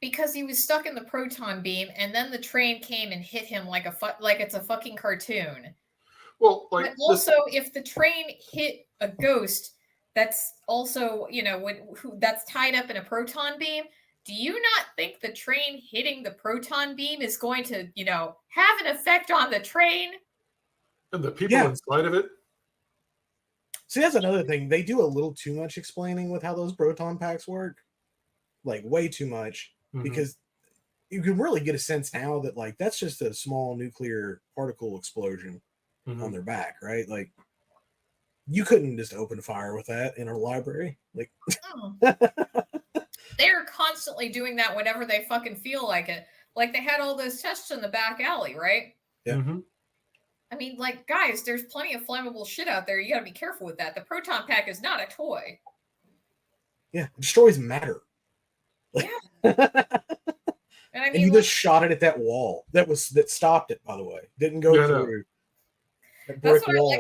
Because he was stuck in the proton beam, and then the train came and hit him like like it's a fucking cartoon. Well, like But also, if the train hit a ghost that's also, that's tied up in a proton beam, do you not think the train hitting the proton beam is going to, have an effect on the train? and the people inside of it. See, that's another thing. They do a little too much explaining with how those proton packs work. Like, way too much. Because you can really get a sense now that, like, that's just a small nuclear particle explosion on their back, right? Like, you couldn't just open fire with that in a library. Like, they're constantly doing that whenever they fucking feel like it. Like, they had all those tests in the back alley, right? Yeah. I mean, like, guys, there's plenty of flammable shit out there. You got to be careful with that. The proton pack is not a toy. Yeah, it destroys matter. Like, yeah. And I mean, you just shot it at that wall. That stopped it, by the way. Didn't go through that brick that's what wall. I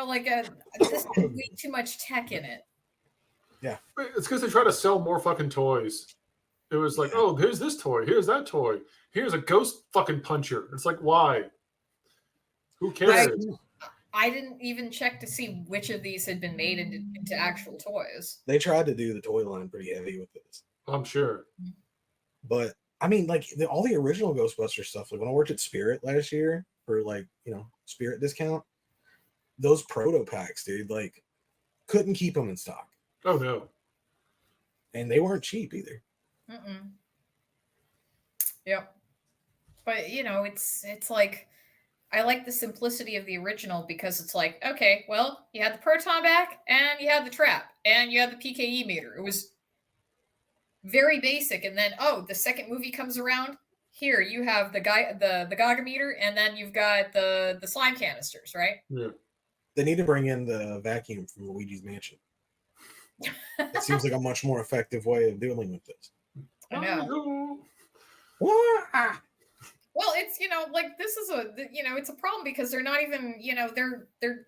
like. This has way too much tech in it. Yeah, it's because they try to sell more fucking toys. It was like, oh, here's this toy, here's that toy, here's a ghost fucking puncher. It's like, why? Who cares? I didn't even check to see which of these had been made into actual toys. They tried to do the toy line pretty heavy with this. I'm sure. But I mean, like all the original Ghostbusters stuff, like when I worked at Spirit last year for like, Spirit discount, those proto packs, dude, like couldn't keep them in stock. Oh no. And they weren't cheap either. Yep. But it's like, I like the simplicity of the original because it's like, okay, well, you had the proton back and you had the trap and you had the PKE meter. It was very basic. And then, the second movie comes around. Here you have the Gaga meter, and then you've got the slime canisters, right? Yeah. They need to bring in the vacuum from Luigi's Mansion. It seems like a much more effective way of dealing with this. I know. What? Well, it's like this is it's a problem because they're not even they're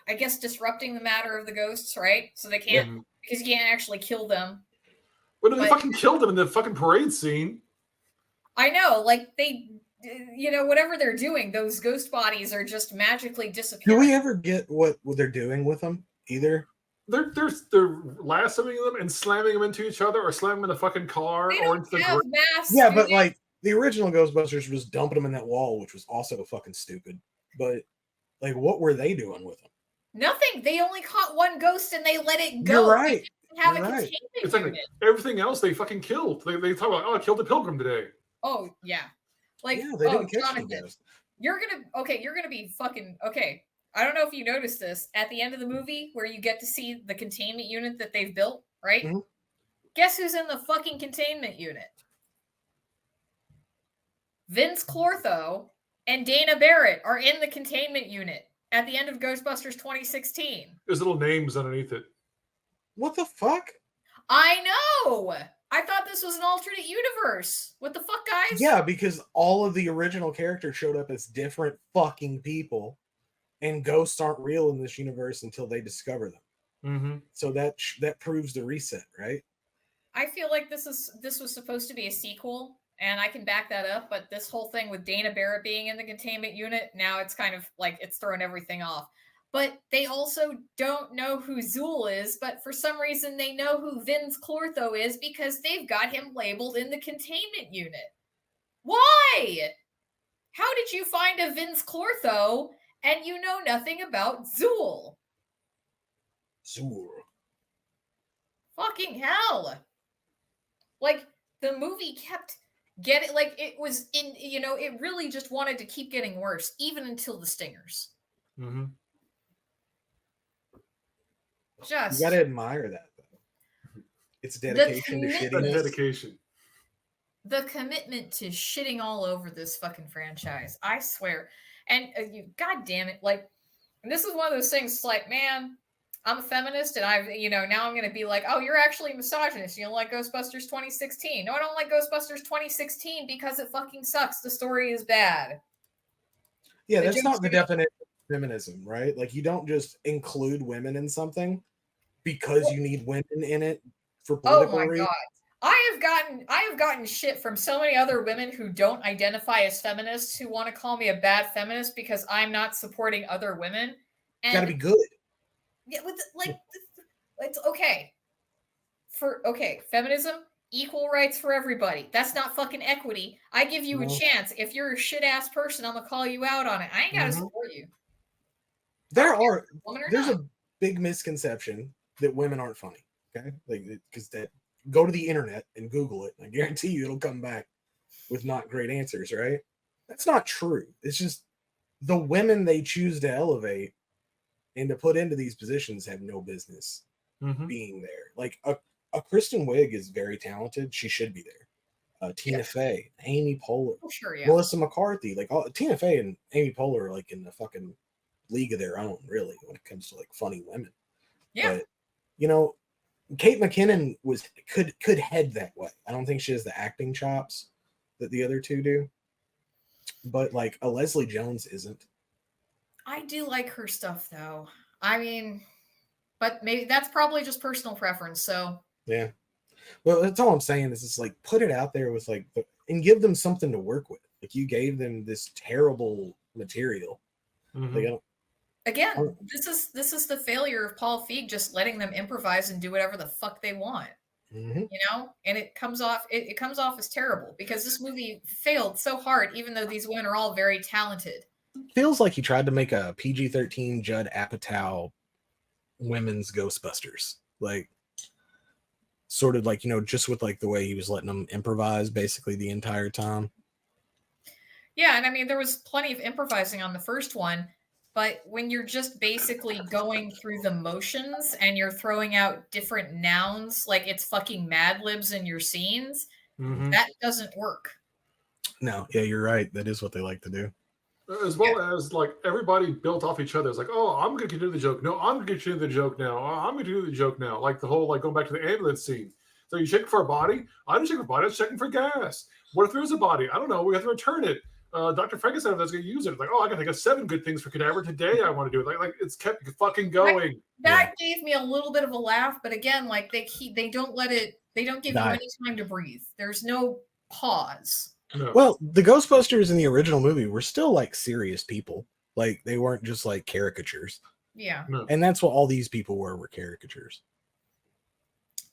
I guess disrupting the matter of the ghosts, right? So they can't because you can't actually kill them. But they fucking killed them in the fucking parade scene. I know, like they, whatever they're doing, those ghost bodies are just magically disappearing. Do we ever get what they're doing with them either? They're lassoing them and slamming them into each other, or slamming them in the fucking car, they or don't into the have masks. Yeah, but like the original Ghostbusters was dumping them in that wall, which was also fucking stupid. But like, what were they doing with them? Nothing. They only caught one ghost and they let it go. You're right. They have a containment exactly. unit. Everything else they fucking killed. They talk about, I killed a pilgrim today. Oh yeah, like they didn't catch Jonathan, you're gonna be fucking okay. I don't know if you noticed this at the end of the movie where you get to see the containment unit that they've built, right? Mm-hmm. Guess who's in the fucking containment unit? Vince Clortho and Dana Barrett are in the containment unit at the end of Ghostbusters 2016. There's little names underneath it. What the fuck? I know. I thought this was an alternate universe. What the fuck, guys? Yeah, because all of the original characters showed up as different fucking people, and ghosts aren't real in this universe until they discover them. Mm-hmm. So that proves the reset, right? I feel like this was supposed to be a sequel, and I can back that up. But this whole thing with Dana Barrett being in the containment unit, now it's kind of like it's throwing everything off. But they also don't know who Zool is, but for some reason they know who Vince Clortho is because they've got him labeled in the containment unit. Why? How did you find a Vince Clortho and you know nothing about Zool? Zool. Fucking hell. Like, the movie kept getting, like, it was in, it really just wanted to keep getting worse, even until the stingers. Mm-hmm. Just you gotta admire that though. It's dedication to shittiness. Dedication. The commitment to shitting all over this fucking franchise, I swear. And god damn it, like, this is one of those things. It's like, man, I'm a feminist, and now I'm going to be like, oh, you're actually a misogynist. You don't like Ghostbusters 2016. No, I don't like Ghostbusters 2016 because it fucking sucks. The story is bad. Yeah, that's not the definition of feminism, right? Like, you don't just include women in something because you need women in it for political reasons. God. I have gotten shit from so many other women who don't identify as feminists who want to call me a bad feminist because I'm not supporting other women. And gotta be good. Yeah, it's okay. Feminism, equal rights for everybody. That's not fucking equity. I give you a chance. If you're a shit ass person, I'm gonna call you out on it. I ain't gotta support you. There's a big misconception that women aren't funny. Okay, like, because that, go to the internet and Google it. I guarantee you it'll come back with not great answers, right? That's not true. It's just the women they choose to elevate and to put into these positions have no business being there. Like a Kristen Wiig is very talented. She should be there. Tina Fey, Amy Poehler, Melissa McCarthy. Like, Tina Fey and Amy Poehler are like in the fucking league of their own, really, when it comes to like funny women. Yeah. But, Kate McKinnon could head that way. I don't think she has the acting chops that the other two do. But like a Leslie Jones isn't. I do like her stuff though. I mean, but maybe that's probably just personal preference. So yeah. Well, that's all I'm saying is it's like, put it out there with like and give them something to work with. Like, you gave them this terrible material. Like, again, this is the failure of Paul Feig just letting them improvise and do whatever the fuck they want. And it comes off as terrible because this movie failed so hard, even though these women are all very talented. Feels like he tried to make a PG-13 Judd Apatow women's Ghostbusters, like, sort of like, just with like the way he was letting them improvise basically the entire time. Yeah, and I mean, there was plenty of improvising on the first one. But when you're just basically going through the motions and you're throwing out different nouns, like it's fucking Mad Libs in your scenes, that doesn't work. No, yeah, you're right. That is what they like to do. As well as like everybody built off each other. It's like, oh, I'm going to continue the joke. No, I'm going to continue the joke now. Oh, I'm going to do the joke now. Like the whole, like, going back to the ambulance scene. So you checking for a body? I didn't check for a body. I was checking for gas. What if there was a body? I don't know. We have to return it. Dr. Frankenstein that's going to use it. It's like, oh, I got to think of 7 good things for cadaver today. I want to do it. Like it's kept fucking going. That gave me a little bit of a laugh, but again, like they don't give you any time to breathe. There's no pause. No. Well, the Ghostbusters in the original movie were still like serious people. Like, they weren't just like caricatures. Yeah. No. And that's what all these people were caricatures.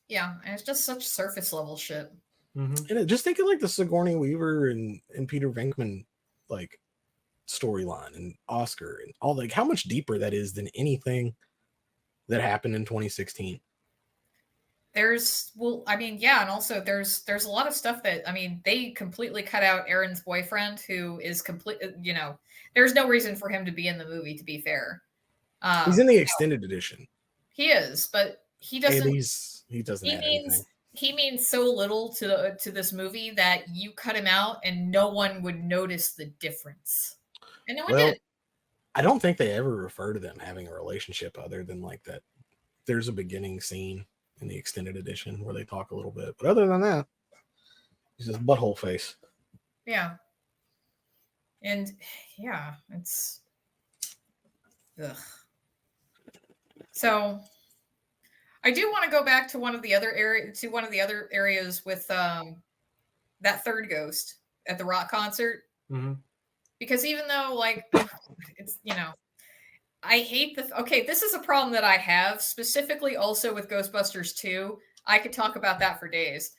Yeah, and it's just such surface level shit. And just think of like the Sigourney Weaver and Peter Venkman like storyline and Oscar and all, like, how much deeper that is than anything that happened in 2016. And also there's a lot of stuff that, I mean, they completely cut out Aaron's boyfriend, who is there's no reason for him to be in the movie, to be fair. He's in the extended edition. He is, but he doesn't. He doesn't. He means so little to this movie that you cut him out and no one would notice the difference. And no one did. I don't think they ever refer to them having a relationship other than like that. There's a beginning scene in the extended edition where they talk a little bit, but other than that, he's just butthole face. Yeah. And yeah, it's ugh. So I do want to go back to one of the other areas with that third ghost at the rock concert. Because even though, like, it's, I hate this is a problem that I have specifically also with Ghostbusters 2. I could talk about that for days.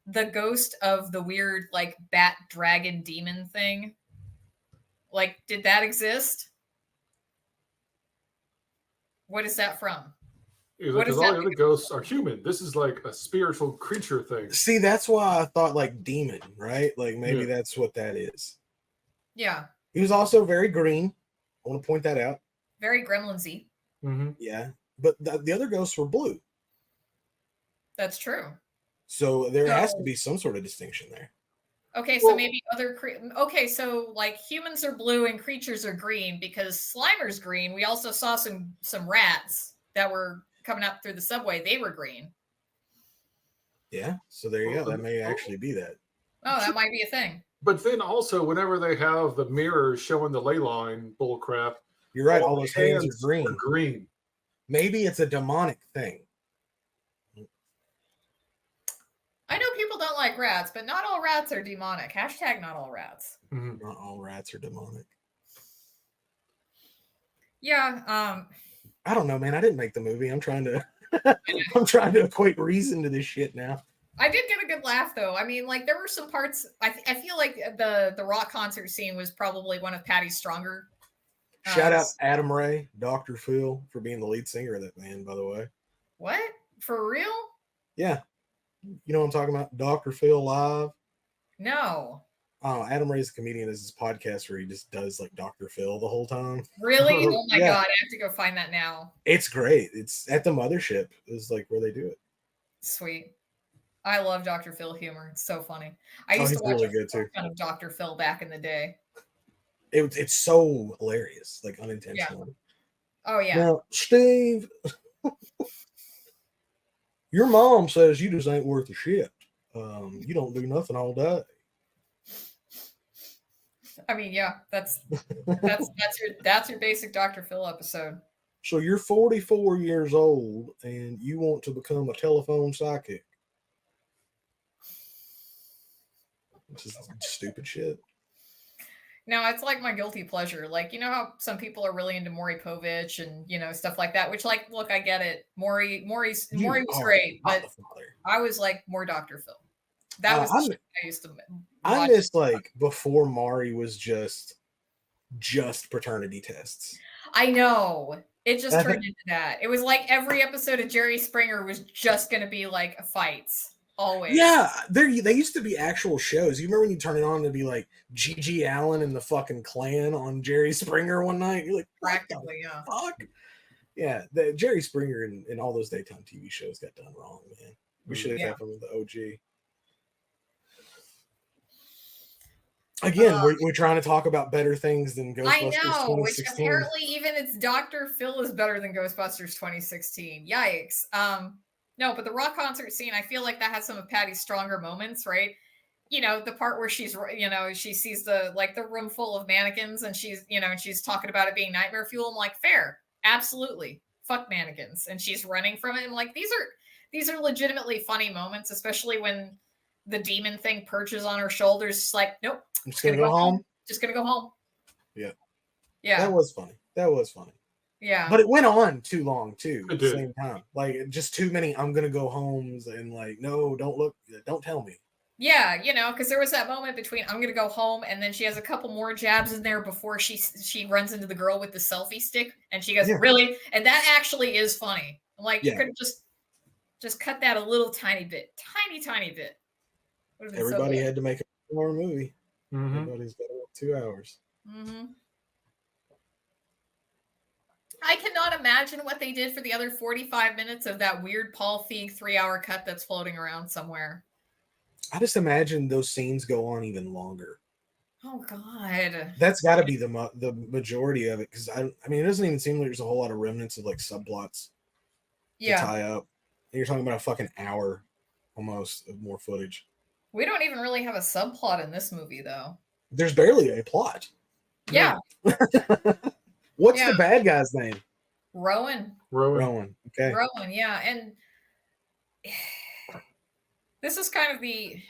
The ghost of the weird, like, bat dragon demon thing. Like, did that exist? What is that from? Because all the other ghosts are human. This is like a spiritual creature thing. See, that's why I thought like demon, right? Like maybe that's what that is. Yeah. He was also very green. I want to point that out. Very gremlins-y. Yeah. But the other ghosts were blue. That's true. So there has to be some sort of distinction there. Okay, so maybe so like humans are blue and creatures are green because Slimer's green. We also saw some rats. that were coming up through the subway, they were green. Yeah, so there you go. That may actually be that. Oh, that might be a thing. But then also, whenever they have the mirrors showing the ley line bull crap, you're right. All those hands are green. Green. Maybe it's a demonic thing. I know people don't like rats, but not all rats are demonic. Hashtag not all rats. Mm-hmm. Not all rats are demonic. Yeah. I don't know, man. I didn't make the movie. I'm trying to I'm trying to equate reason to this shit now. I did get a good laugh though. I mean, like there were some parts. I feel like the rock concert scene was probably one of Patty's stronger. Shout out Adam Ray, Dr. Phil, for being the lead singer of that band, by the way. What? For real? Yeah. You know what I'm talking about? Dr. Phil Live. No. Oh, Adam Ray's a comedian. This is his podcast where he just does like Dr. Phil the whole time. Really? Oh my God. I have to go find that now. It's great. It's at the Mothership is like where they do it. Sweet. I love Dr. Phil humor. It's so funny. I used to watch really good too. Ton of Dr. Phil back in the day. It's so hilarious, like unintentionally. Yeah. Oh yeah. Now, Steve, your mom says you just ain't worth a shit. You don't do nothing all day. I mean, yeah, that's your basic Dr. Phil episode. So you're 44 years old and you want to become a telephone psychic. Which is stupid shit. No, it's like my guilty pleasure. Like, you know how some people are really into Maury Povich and, you know, stuff like that, which like, look, I get it. Maury was great, but I was like more Dr. Phil. That was the shit I used to watch. I miss like before Maury was just paternity tests. I know. It just turned into that. It was like every episode of Jerry Springer was just going to be like fights. Always. Yeah, they used to be actual shows. You remember when you turn it on to be like Gigi Allen and the fucking Klan on Jerry Springer one night? You're like, practically, yeah. Fuck. Yeah, the Jerry Springer and all those daytime TV shows got done wrong, man. We should have kept them with the OG. Again, we're trying to talk about better things than Ghostbusters. I know, 2016. Which apparently even it's Dr. Phil is better than Ghostbusters 2016. Yikes. No, but the rock concert scene, I feel like that has some of Patty's stronger moments, right? You know, the part where she's, you know, she sees the room full of mannequins and she's, you know, she's talking about it being nightmare fuel. I'm like, fair. Absolutely. Fuck mannequins. And she's running from it. And like, these are legitimately funny moments, especially when the demon thing perches on her shoulders. It's like, nope. I'm just going to go home. Just going to go home. Yeah. Yeah. That was funny. Yeah. But it went on too long too at the same time. Like just too many I'm gonna go homes and like, no, don't tell me. Yeah, you know, because there was that moment between I'm gonna go home and then she has a couple more jabs in there before she runs into the girl with the selfie stick and she goes, really? And that actually is funny. Like you could have just cut that a little tiny bit. Tiny bit. Everybody had to make a 2-hour movie. Mm-hmm. Everybody's got 2 hours. Mm-hmm. I cannot imagine what they did for the other 45 minutes of that weird Paul Feig 3-hour cut that's floating around somewhere. I just imagine those scenes go on even longer. Oh God, that's got to be the majority of it because I mean it doesn't even seem like there's a whole lot of remnants of like subplots to tie up. And you're talking about a fucking hour almost of more footage. We don't even really have a subplot in this movie though. There's barely a plot. Yeah. What's the bad guy's name? Rowan. Okay. Rowan. Yeah, and this is kind of the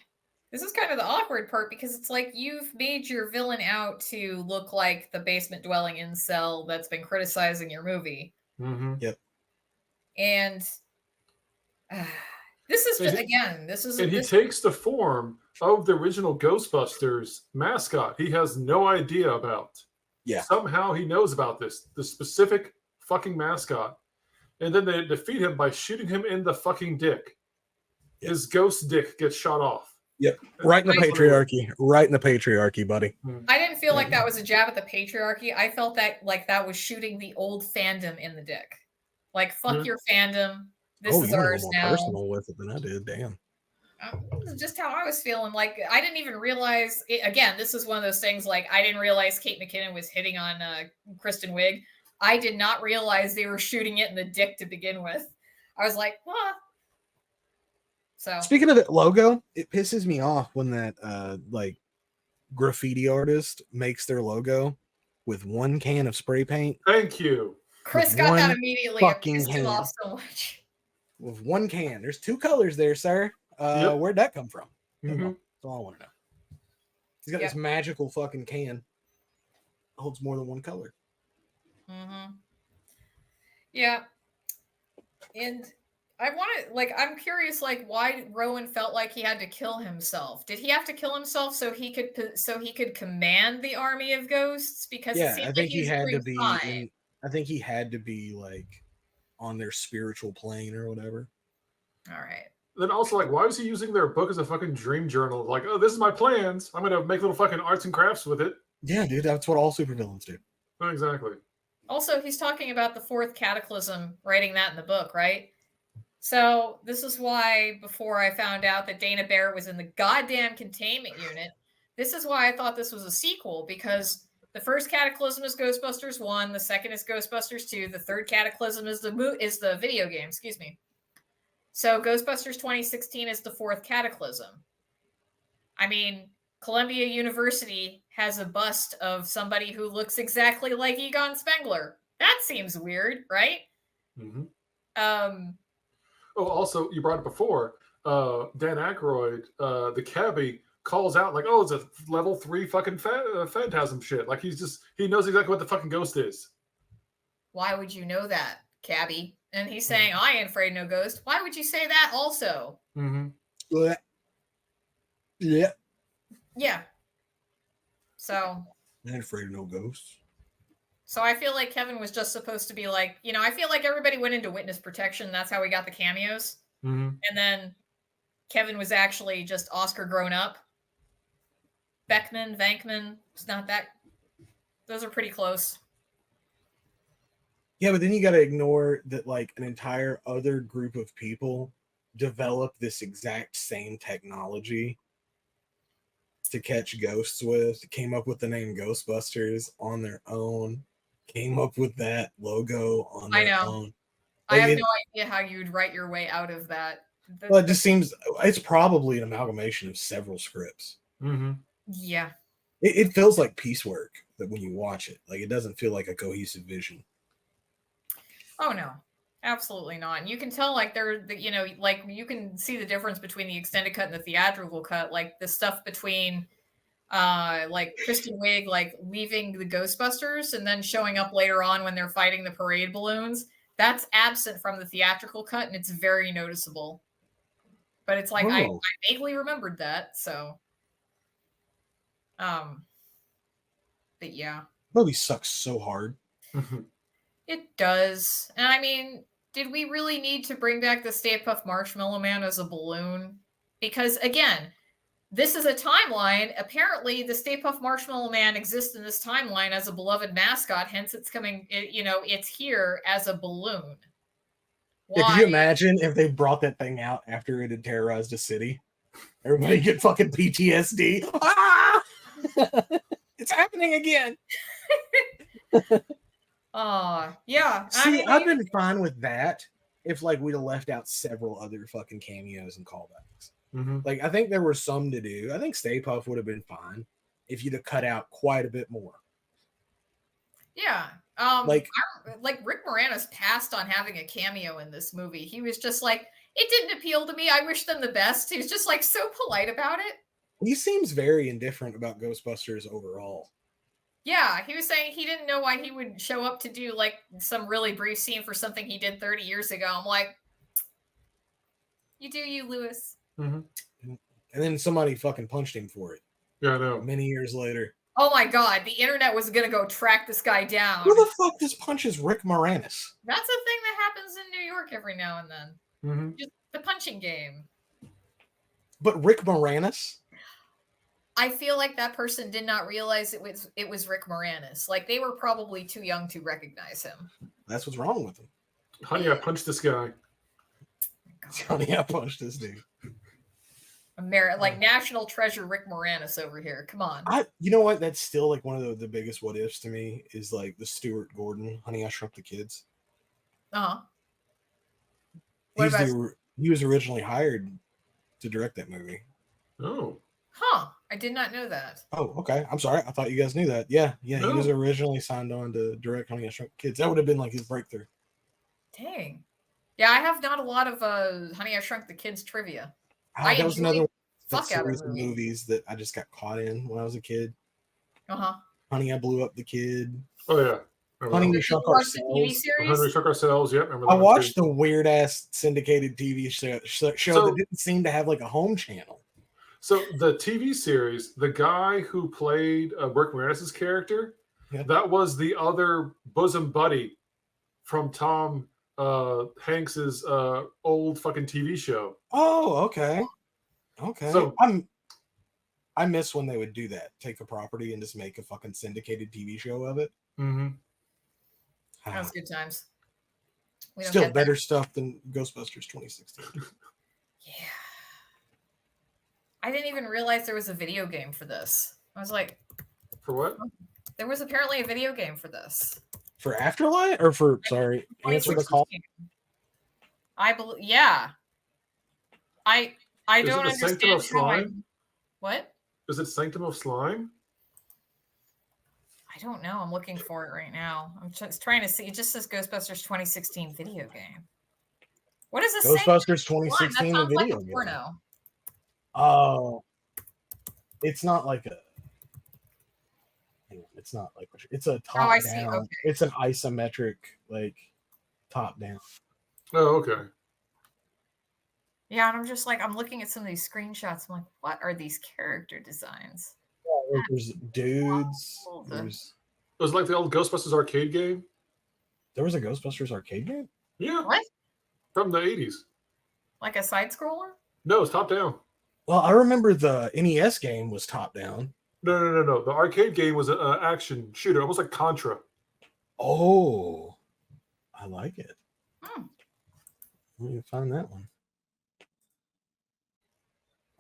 awkward part because it's like you've made your villain out to look like the basement dwelling incel that's been criticizing your movie. Mm-hmm. Yep. And this is he takes the form of the original Ghostbusters mascot. He has no idea about. Yeah. Somehow he knows about the specific fucking mascot. And then they defeat him by shooting him in the fucking dick. Yep. His ghost dick gets shot off. Yep. Right in the patriarchy. Right in the patriarchy, buddy. I didn't feel like that was a jab at the patriarchy. I felt that like that was shooting the old fandom in the dick. Like, fuck your fandom. This is ours now. Personal with it than I did. Damn. This is just how I was feeling. Like, I didn't even realize it, again, this is one of those things like I didn't realize Kate McKinnon was hitting on Kristen Wiig. I did not realize they were shooting it in the dick to begin with. I was like, what? So speaking of the logo, it pisses me off when that like graffiti artist makes their logo with one can of spray paint. Thank you. Chris got that immediately. It pissed him off so much. With one can. There's two colors there, sir. Where'd that come from? Mm-hmm. That's all I want to know. He's got this magical fucking can. It holds more than one color. Mm-hmm. Yeah. And I want to, like, I'm curious, like, why Rowan felt like he had to kill himself. Did he have to kill himself so he could command the army of ghosts? Because it seemed I think like he had to be. fine. I think he had to be like on their spiritual plane or whatever. All right. Then also, like, why was he using their book as a fucking dream journal? Like, oh, this is my plans. I'm gonna make little fucking arts and crafts with it. Yeah, dude, that's what all supervillains do. Oh, exactly. Also, he's talking about the fourth cataclysm, writing that in the book, right? So this is why, before I found out that Dana Barrett was in the goddamn containment unit, this is why I thought this was a sequel, because the first cataclysm is Ghostbusters 1, the second is Ghostbusters 2, the third cataclysm is the video game, excuse me. So Ghostbusters 2016 is the fourth cataclysm. I mean, Columbia University has a bust of somebody who looks exactly like Egon Spengler. That seems weird, right? Mm-hmm. Oh, also, you brought it before. Dan Aykroyd, the cabbie, calls out like, "Oh, it's a level 3 fucking phantasm shit." Like he knows exactly what the fucking ghost is. Why would you know that, cabbie? And he's saying, "I ain't afraid of no ghost." Why would you say that also? Mm-hmm. Yeah. Yeah. So. I ain't afraid of no ghosts. So I feel like Kevin was just supposed to be like, I feel like everybody went into witness protection. That's how we got the cameos. Mm-hmm. And then Kevin was actually just Oscar grown up. Venkman, it's not that. Those are pretty close. Yeah, but then you got to ignore that, like, an entire other group of people developed this exact same technology to catch ghosts with, came up with the name Ghostbusters on their own, came up with that logo on their own. I have no idea how you'd write your way out of that. Well, it just seems it's probably an amalgamation of several scripts. Mm-hmm. Yeah. It feels like piecework that when you watch it. Like, it doesn't feel like a cohesive vision. Oh, no. Absolutely not. And you can tell, like, like, you can see the difference between the extended cut and the theatrical cut. Like, the stuff between, like, Kristen Wiig, like, leaving the Ghostbusters and then showing up later on when they're fighting the parade balloons. That's absent from the theatrical cut, and it's very noticeable. But it's like, I vaguely remembered that, so. But yeah. Movie sucks so hard. It does. And I mean, did we really need to bring back the Stay Puft Marshmallow Man as a balloon? Because again, this is a timeline. Apparently, the Stay Puft Marshmallow Man exists in this timeline as a beloved mascot. Hence, it's coming. It's here as a balloon. Yeah, could you imagine if they brought that thing out after it had terrorized a city? Everybody get fucking PTSD. Ah! It's happening again. Yeah. See, I've been fine with that if, like, we'd have left out several other fucking cameos and callbacks. Mm-hmm. Like, I think there were some to do. I think Stay Puft would have been fine if you'd have cut out quite a bit more. Yeah. Like Rick Moranis passed on having a cameo in this movie. He was just like, it didn't appeal to me. I wish them the best. He was just like so polite about it. He seems very indifferent about Ghostbusters overall. Yeah, he was saying he didn't know why he would show up to do like some really brief scene for something he did 30 years ago. I'm like, you do you, Lewis. Mm-hmm. And then somebody fucking punched him for it. Yeah, I know. Many years later. Oh my God, the internet was going to go track this guy down. Who the fuck just punches Rick Moranis? That's a thing that happens in New York every now and then. Mm-hmm. Just the punching game. But Rick Moranis? I feel like that person did not realize it was Rick Moranis. Like, they were probably too young to recognize him. That's what's wrong with him. Honey, I punched this guy. Honey, I punched this dude. Like National Treasure Rick Moranis over here. Come on. You know what? That's still like one of the biggest what ifs to me is like the Stuart Gordon, Honey, I Shrunk the Kids. Uh-huh. He was originally hired to direct that movie. Oh. Huh. I did not know that. Oh, okay. I'm sorry. I thought you guys knew that. Yeah. No. He was originally signed on to direct Honey, I Shrunk the Kids. That would have been like his breakthrough. Dang. Yeah, I have not a lot of Honey, I Shrunk the Kids trivia. That was another fuck out series of movies that I just got caught in when I was a kid. Uh-huh. Honey, I Blew Up the Kid. Oh, yeah. Honey, We Shrunk Ourselves. Honey, We Shrunk Ourselves, yep. I watched the weird-ass syndicated TV show that didn't seem to have like a home channel. So the TV series, the guy who played Rick Moranis' character, that was the other bosom buddy from Tom Hanks's old fucking TV show. Oh, okay. Okay. So I miss when they would do that. Take a property and just make a fucking syndicated TV show of it. Mm-hmm. That was good times. Still better stuff than Ghostbusters 2016. Yeah. I didn't even realize there was a video game for this. I was like, for what? There was apparently a video game for this. For Afterlife or for Answer the Call? I believe, yeah. I don't understand how what? Is it Sanctum of Slime? I don't know. I'm looking for it right now. I'm just trying to see. It just says Ghostbusters 2016 video game. What is this? Ghostbusters 2016 the video game. Porno. Oh, it's not like a. It's not like it's a top down. Okay. It's an isometric like top down. Oh, okay. Yeah, and I'm just like I'm looking at some of these screenshots. I'm like, what are these character designs? Yeah, there's dudes. It was like the old Ghostbusters arcade game. There was a Ghostbusters arcade game? Yeah. What? From the 80s. Like a side scroller? No, it's top down. Well, I remember the NES game was top down. No. The arcade game was an action shooter, almost like Contra. Oh, I like it. Let me find that one.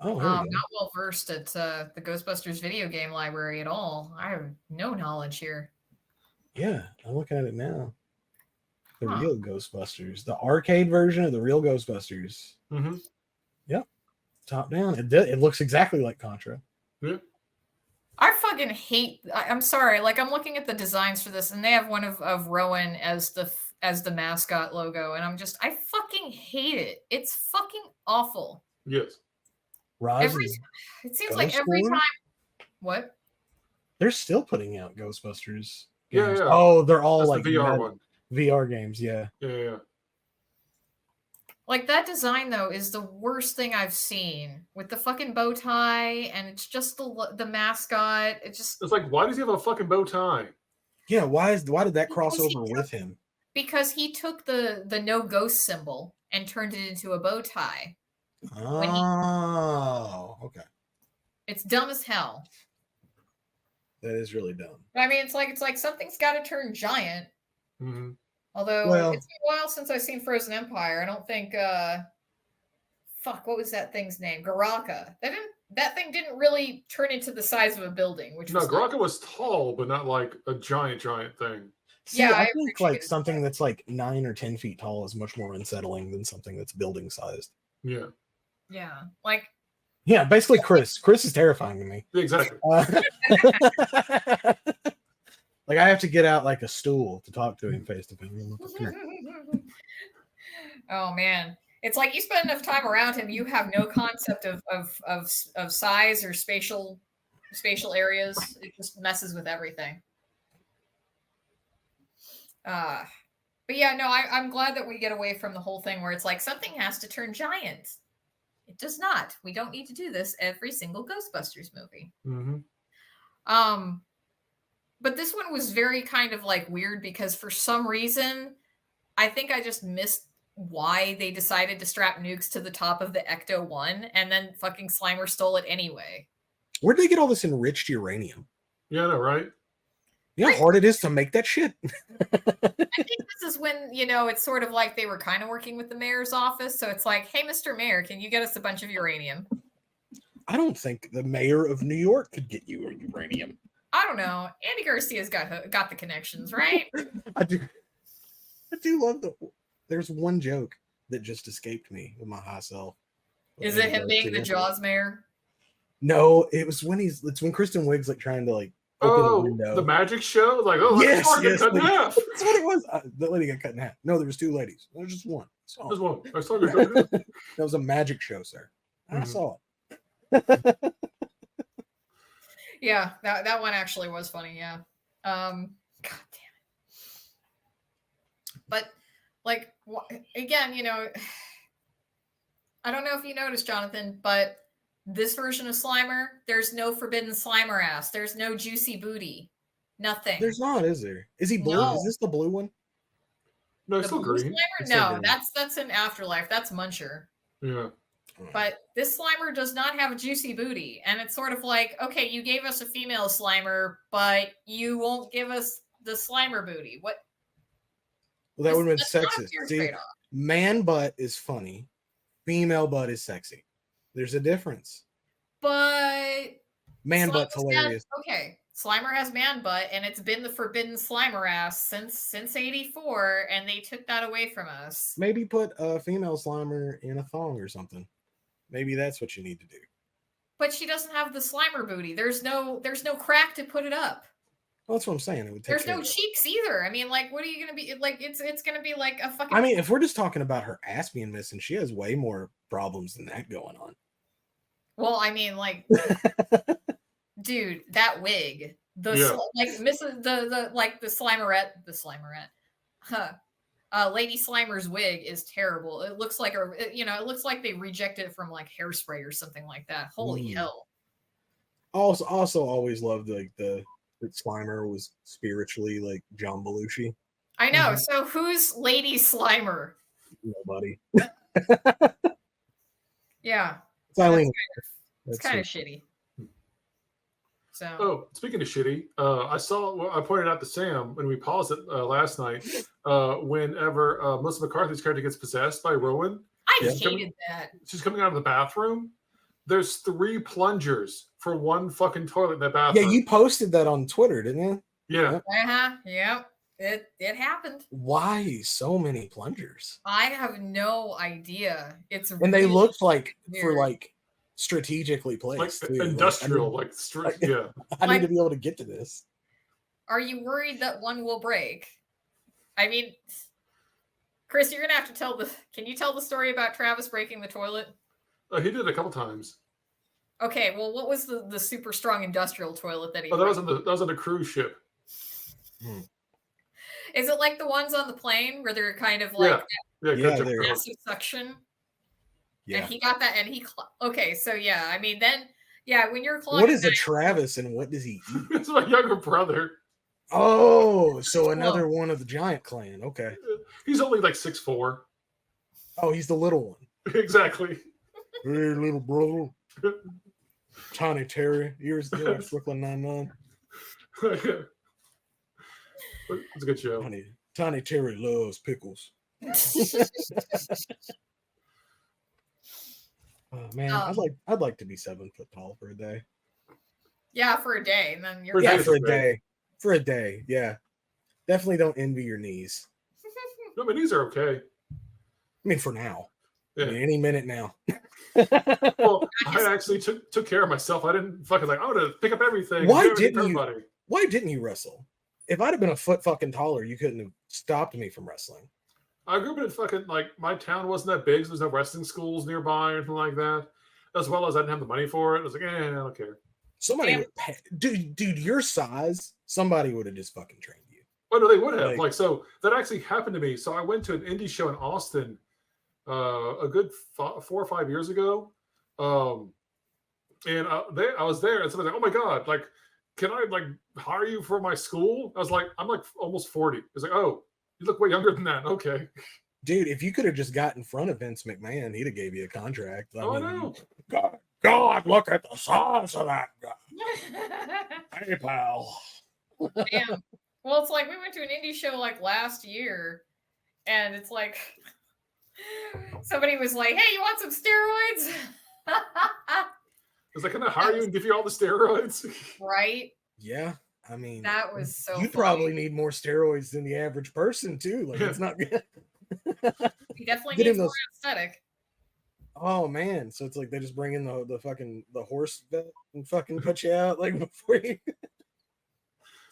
Oh, I'm not well versed at the Ghostbusters video game library at all. I have no knowledge here. Yeah, I'm looking at it now. The real Ghostbusters, the arcade version of the real Ghostbusters. Mm-hmm. Yep, top down. It looks exactly like Contra. Yeah. I fucking hate. I'm sorry. Like I'm looking at the designs for this, and they have one of Rowan as the mascot logo, and I fucking hate it. It's fucking awful. Yes. It seems like every time. What? They're still putting out Ghostbusters games. Yeah. Oh, they're all like the VR one. VR games, yeah. Yeah. Like that design though is the worst thing I've seen with the fucking bow tie, and it's just the mascot. It's like, why does he have a fucking bow tie? Yeah, why did that cross over with him? Because he took the no ghost symbol and turned it into a bow tie. Oh, okay. It's dumb as hell. That is really dumb. I mean, it's like something's got to turn giant. Mm-hmm. Although it's been a while since I've seen Frozen Empire. I don't think. What was that thing's name? Garaka. That thing didn't really turn into the size of a building. Garaka was tall, but not like a giant thing. See, yeah, I think like something that's like 9 or 10 feet tall is much more unsettling than something that's building sized. Yeah. Yeah, like. Yeah, basically Chris. Chris is terrifying to me. Exactly. Like I have to get out like a stool to talk to him face to face. Oh man, it's like you spend enough time around him, you have no concept of size or spatial areas. It just messes with everything. But yeah, no, I'm glad that we get away from the whole thing where it's like something has to turn giant. It does not. We don't need to do this every single Ghostbusters movie. Mm-hmm. But this one was very kind of like weird because for some reason, I think I just missed why they decided to strap nukes to the top of the Ecto-1 and then fucking Slimer stole it anyway. Where did they get all this enriched uranium? Yeah, I know, right? You know how hard it is to make that shit? I think this is when, it's sort of like they were kind of working with the mayor's office. So it's like, hey, Mr. Mayor, can you get us a bunch of uranium? I don't think the mayor of New York could get you uranium. I don't know. Andy Garcia's got the connections, right? I do love there's one joke that just escaped me with my high self. Is it him being the Jaws mayor? No, it's when Kristen Wiig's like trying to like open the window. The magic show? Like, oh, yes, cut in half. That's what it was. The lady got cut in half. No, there was two ladies. There was just one. There's one. I saw it. That was a magic show, sir. I saw it. Yeah, that one actually was funny. Yeah. God damn it. But like again, you know, I don't know if you noticed, Jonathan, but this version of Slimer, there's no forbidden Slimer ass. There's no juicy booty. Nothing. There's not, is there? Is he blue? No. Is this the blue one? No, it's still green. Slimer? No, that's an Afterlife. That's Muncher. Yeah. But this Slimer does not have a juicy booty. And it's sort of like, okay, you gave us a female Slimer, but you won't give us the Slimer booty. What? Well, that would have been sexist. See, man butt is funny. Female butt is sexy. There's a difference. But man butt's hilarious. Okay. Slimer has man butt, and it's been the forbidden Slimer ass since 84, and they took that away from us. Maybe put a female Slimer in a thong or something. Maybe that's what you need to do. But she doesn't have the Slimer booty. There's no crack to put it up. Well, that's what I'm saying. It would take There's no cheeks either. I mean, like, what are you gonna be like? It's gonna be like a fucking. I mean, if we're just talking about her ass being missing, she has way more problems than that going on. Well, I mean, like, dude, that wig, Mrs. the Slimerette, Lady Slimer's wig is terrible. It looks like it looks like they rejected it from like Hairspray or something like that. Holy hell! Also, always loved like that Slimer was spiritually like John Belushi. I know. So who's Lady Slimer? Nobody. Yeah. It's Eileen. It's kind of shitty. So. Oh, speaking of shitty, I pointed out to Sam when we paused it last night. Whenever Melissa McCarthy's character gets possessed by Rowan, I hated that. She's coming out of the bathroom. There's 3 plungers for one fucking toilet in that bathroom. Yeah, you posted that on Twitter, didn't you? Yeah. Yep. It happened. Why so many plungers? I have no idea. It's and they looked like weird. For like strategically placed, like industrial, yeah. I need to be able to get to this. Are you worried that one will break? I mean, Chris, you're gonna have to can you tell the story about Travis breaking the toilet? He did a couple times. Okay, well, what was the super strong industrial toilet that he? Oh, that was on a cruise ship. Is it like the ones on the plane where they're kind of like massive suction? Yeah. And he got that, and okay, so yeah, I mean, then when you're clogging. What is a Travis, and what does he eat? It's my younger brother. Oh, so another one of the giant clan. Okay, he's only like 6'4". Oh, he's the little one. Exactly. Hey, little brother. Tiny Terry. You're like Brooklyn Nine-Nine. It's a good show. Tiny Terry loves pickles. Oh, man, I'd like to be 7 foot tall for a day. Yeah, for a day, and then you're for a day. For a day, yeah. Definitely don't envy your knees. No, my knees are okay. I mean, for now. Yeah. I mean, any minute now. Well, I actually took care of myself. I didn't fucking I want to pick up everything. Why didn't you wrestle? If I'd have been a foot fucking taller, you couldn't have stopped me from wrestling. I grew up in fucking my town wasn't that big, so there's no wrestling schools nearby or anything like that. As well as I didn't have the money for it. I was like, I don't care. Somebody would pay, dude, your size, somebody would have just fucking trained you. Oh no, they would have. So that actually happened to me. So I went to an indie show in Austin a good 4 or 5 years ago. And I was there, and somebody's like, "Oh my god, like, can I hire you for my school?" I was like, "I'm like almost 40." It's like, "Oh, you look way younger than that." Okay, dude, if you could have just got in front of Vince McMahon, he'd have gave you a contract. I know. God, look at the size of that guy. Hey, pal. Damn. Well, it's like we went to an indie show last year, and it's like somebody was like, "Hey, you want some steroids?" It's like, can I hire you and give you all the steroids? Right? Yeah. I mean, That was so you funny. probably need more steroids than the average person too. Like, it's not good. He definitely Get needs him more those- aesthetic. Oh man, so it's like they just bring in the horse vet and fucking put you out like before you.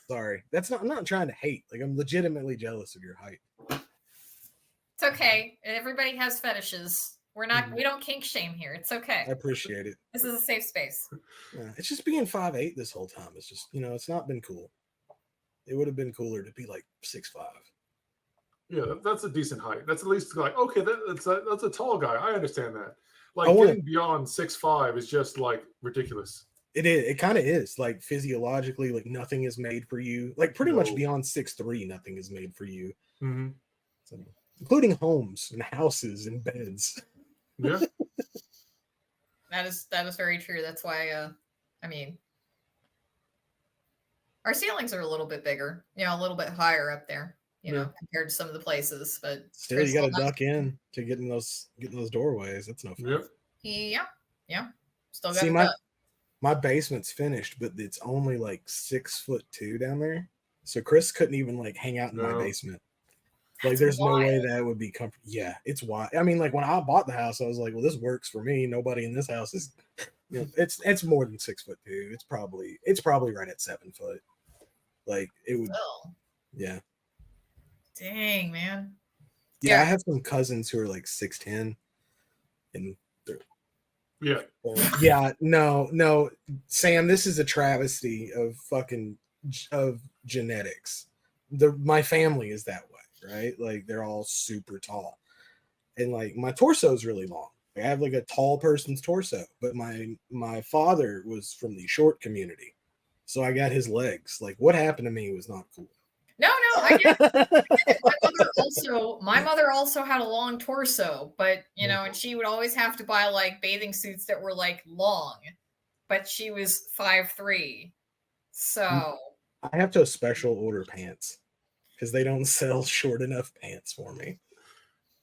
Sorry, I'm not trying to hate. Like, I'm legitimately jealous of your height. It's okay. Everybody has fetishes. We don't kink shame here. It's okay. I appreciate it. This is a safe space. Yeah, it's just being 5'8" this whole time. It's just, it's not been cool. It would have been cooler to be like 6'5". Yeah, that's a decent height. That's at least like, okay, that's a tall guy. I understand that. Like, getting beyond 6'5" is just like ridiculous. It is. It kind of is. Like, physiologically, like nothing is made for you. Like, pretty much beyond 6'3", nothing is made for you. Mm-hmm. So, including homes and houses and beds. Yeah. That is very true. That's why I mean, our ceilings are a little bit bigger, a little bit higher up there, compared to some of the places. But still, you got to duck in to get in those doorways. That's no fun. Yep. Yeah. Still got See, to my basement's finished, but it's only like 6'2" down there. So Chris couldn't even like hang out in my basement. Like, there's no way that would be comfortable. Yeah, it's wild. I mean, like, when I bought the house, I was like, well, this works for me. Nobody in this house is, it's more than 6'2". It's probably right at 7 foot. Like, it would. Yeah. Dang, man. Yeah, I have some cousins who are like 6'10", and they're. Yeah. Yeah. No, Sam. This is a travesty of genetics. My family is that way. Right, like they're all super tall, and like my torso is really long. I have like a tall person's torso, but my father was from the short community, so I got his legs. Like, what happened to me was not cool. No, I get it. My mother also had a long torso, but and she would always have to buy like bathing suits that were like long, but she was 5'3", so I have to special order pants. Because they don't sell short enough pants for me.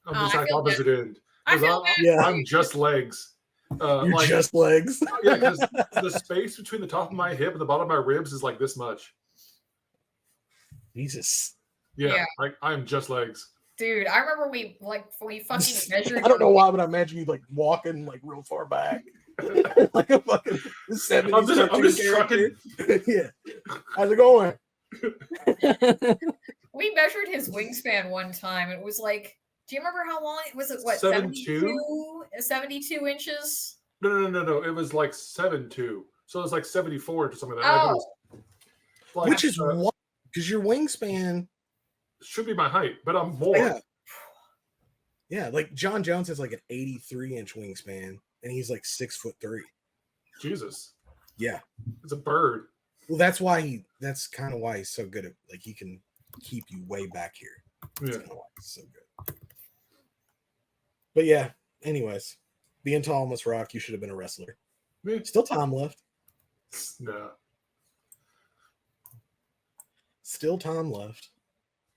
I'm just like opposite end. I'm just legs. You're like, just legs? Yeah, because the space between the top of my hip and the bottom of my ribs is like this much. Jesus. Yeah. Like, I'm just legs. Dude, I remember we fucking measured. I don't know why, but I imagine you like walking like real far back. Like a fucking 70s. I'm just trucking. Yeah. How's it going? We measured his wingspan one time. It was like, do you remember how long it was? It what 72 inches? No. It was like 7'2". So it was like 74 or something like that. Oh. Which is what? Because your wingspan should be my height, but I'm more. Yeah. Like John Jones has like an 83-inch wingspan, and he's like 6'3". Jesus. Yeah. It's a bird. Well, that's kind of why he's so good at, like, he can keep you way back here. That's kind of why he's so good. But yeah, anyways, being tall must rock. You should have been a wrestler. Yeah. Still time left. No. Still time left.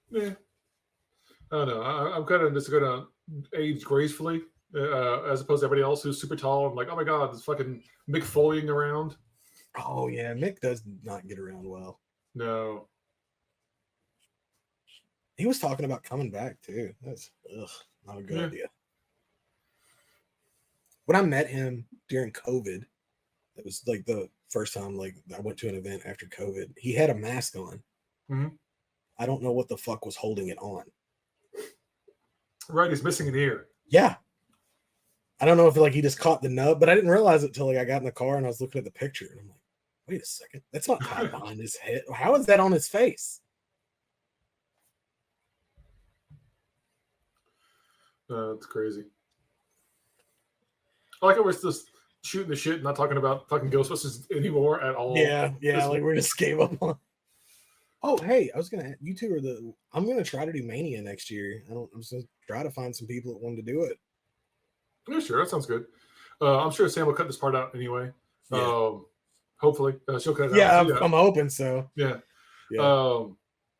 Yeah. I don't know. I'm kind of just going to age gracefully as opposed to everybody else who's super tall. I'm like, oh my God, this fucking Mick Foleying around. Oh, yeah. Mick does not get around well. No. He was talking about coming back, too. That's not a good idea. When I met him during COVID, it was like the first time like I went to an event after COVID. He had a mask on. Mm-hmm. I don't know what the fuck was holding it on. Right, he's missing an ear. Yeah. I don't know if like he just caught the nub, but I didn't realize it till like I got in the car and I was looking at the picture and I'm like, wait a second, that's not tied behind his head. How is that on his face? It's crazy. I like how we're just shooting the shit and not talking about fucking Ghostbusters anymore at all. Yeah, like we're just gave up on. Oh, hey, I was gonna. You two are the. I'm gonna try to do Mania next year. I'm just gonna try to find some people that want to do it. Yeah, sure, that sounds good. I'm sure Sam will cut this part out anyway. Yeah. Hopefully, she'll cut it out. Yeah, I'm hoping so. Yeah.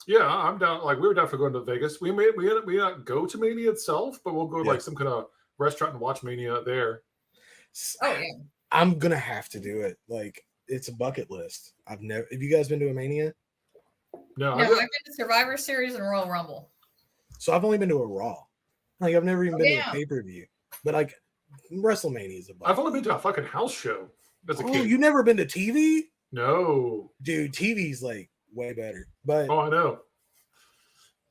Yeah, I'm down. Like we were down for going to Vegas. We not go to Mania itself, but we'll go to like some kind of restaurant and watch Mania there. Oh yeah. I'm gonna have to do it. Like, it's a bucket list. Have you guys been to a Mania? No, I've been to Survivor Series and Royal Rumble. So I've only been to a Raw. Like, I've never even been to a damn. pay-per-view. But like, WrestleMania is a bucket. I've only been to a fucking house show as a Oh, kid. you've never been to TV? No. Dude, TV's like way better. But Oh, I know.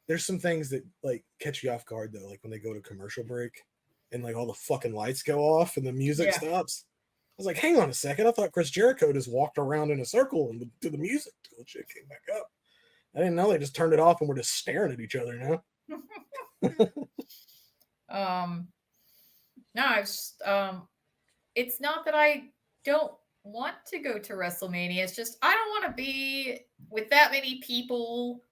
there's some things that like catch you off guard though, like when they go to commercial break and like all the fucking lights go off and the music stops. I was like, hang on a second. I thought Chris Jericho just walked around in a circle and to the music till shit came back up. I didn't know they just turned it off and we're just staring at each other now. No, it's not that I don't want to go to WrestleMania. It's just I don't want to be with that many people.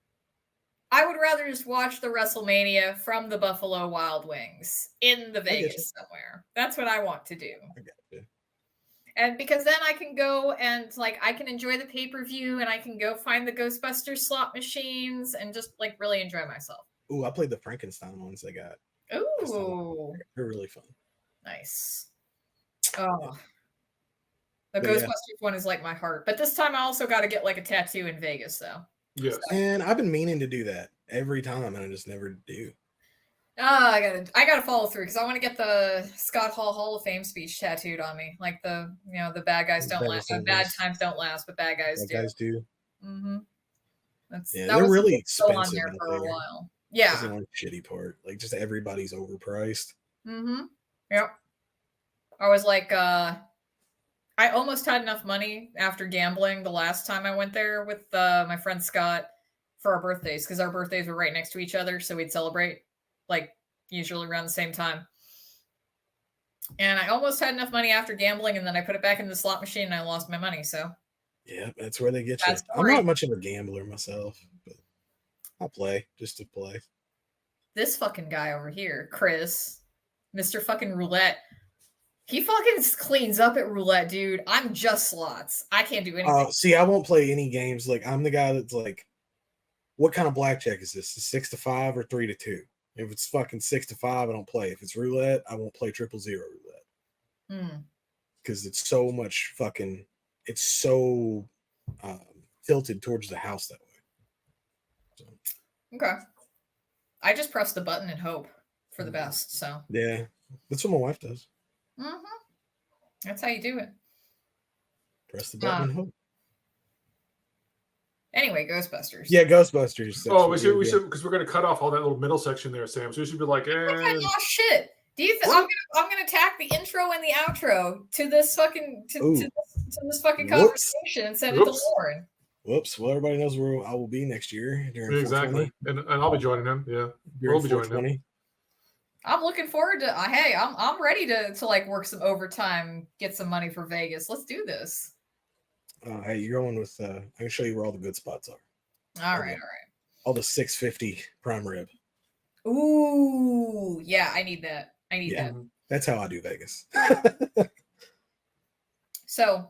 I would rather just watch the WrestleMania from the Buffalo Wild Wings in the Vegas somewhere. That's what I want to do. I got you. And because then I can go and like I can enjoy the pay-per-view and I can go find the Ghostbusters slot machines and just like really enjoy myself. Ooh, I played the Frankenstein ones they got. Ooh. They're really fun. Nice. Oh. The But Ghostbusters one is like my heart. But this time I also got to get like a tattoo in Vegas though. Yes. And I've been meaning to do that every time and I just never do. I gotta follow through because I want to get the Scott Hall of Fame speech tattooed on me. Like the bad guys don't last, bad times don't last, but bad guys do. Bad guys do. Mm-hmm. They're really expensive on there for a while. Yeah. That's the only shitty part. Like just everybody's overpriced. Mm-hmm. Yep. I was like, I almost had enough money after gambling the last time I went there with my friend Scott for our birthdays because our birthdays were right next to each other, so we'd celebrate like usually around the same time. And I almost had enough money after gambling, and then I put it back in the slot machine and I lost my money. So yeah, that's where they get you. I'm not much of a gambler myself, but I'll play just to play. This fucking guy over here, Chris, Mr. fucking Roulette, he fucking cleans up at roulette, dude. I'm just slots. I can't do anything. See, I won't play any games. Like I'm the guy that's like, what kind of blackjack is this? 6 to 5 or 3 to 2? If it's fucking 6 to 5, I don't play. If it's roulette, I won't play 000 roulette. Because it's so much fucking, it's so tilted towards the house that way. So. Okay. I just press the button and hope for the best. So yeah, that's what my wife does. That's how you do it. Press the button and hope. Anyway, Ghostbusters. Yeah, Ghostbusters. Oh, we should because we're gonna cut off all that little middle section there, Sam. So we should be like, oh shit. Do you think I'm gonna tack the intro and the outro to this fucking to this fucking conversation and send it to Lauren? Whoops. Well, everybody knows where I will be next year during exactly, and I'll be joining him. Yeah, we'll be joining him. I'm looking forward to. Hey, I'm ready to like work some overtime, get some money for Vegas. Let's do this. Hey, you're going with. I can show you where all the good spots are. All right. All the 650 prime rib. Ooh, yeah, I need that. I need that. That's how I do Vegas. So,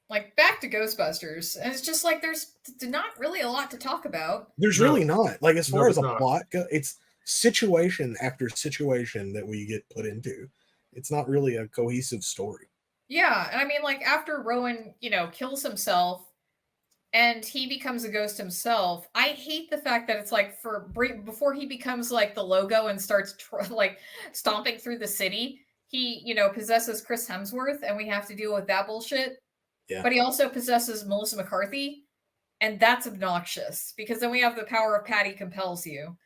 like, back to Ghostbusters, and it's just like there's not really a lot to talk about. There's really not. Like, as far as a plot goes, it's situation after situation that we get put into. It's not really a cohesive story. Yeah, and I mean, like, after Rowan, kills himself and he becomes a ghost himself, I hate the fact that it's like before he becomes like the logo and starts like stomping through the city, he, possesses Chris Hemsworth and we have to deal with that bullshit. Yeah. But he also possesses Melissa McCarthy, and that's obnoxious because then we have the power of Patty compels you.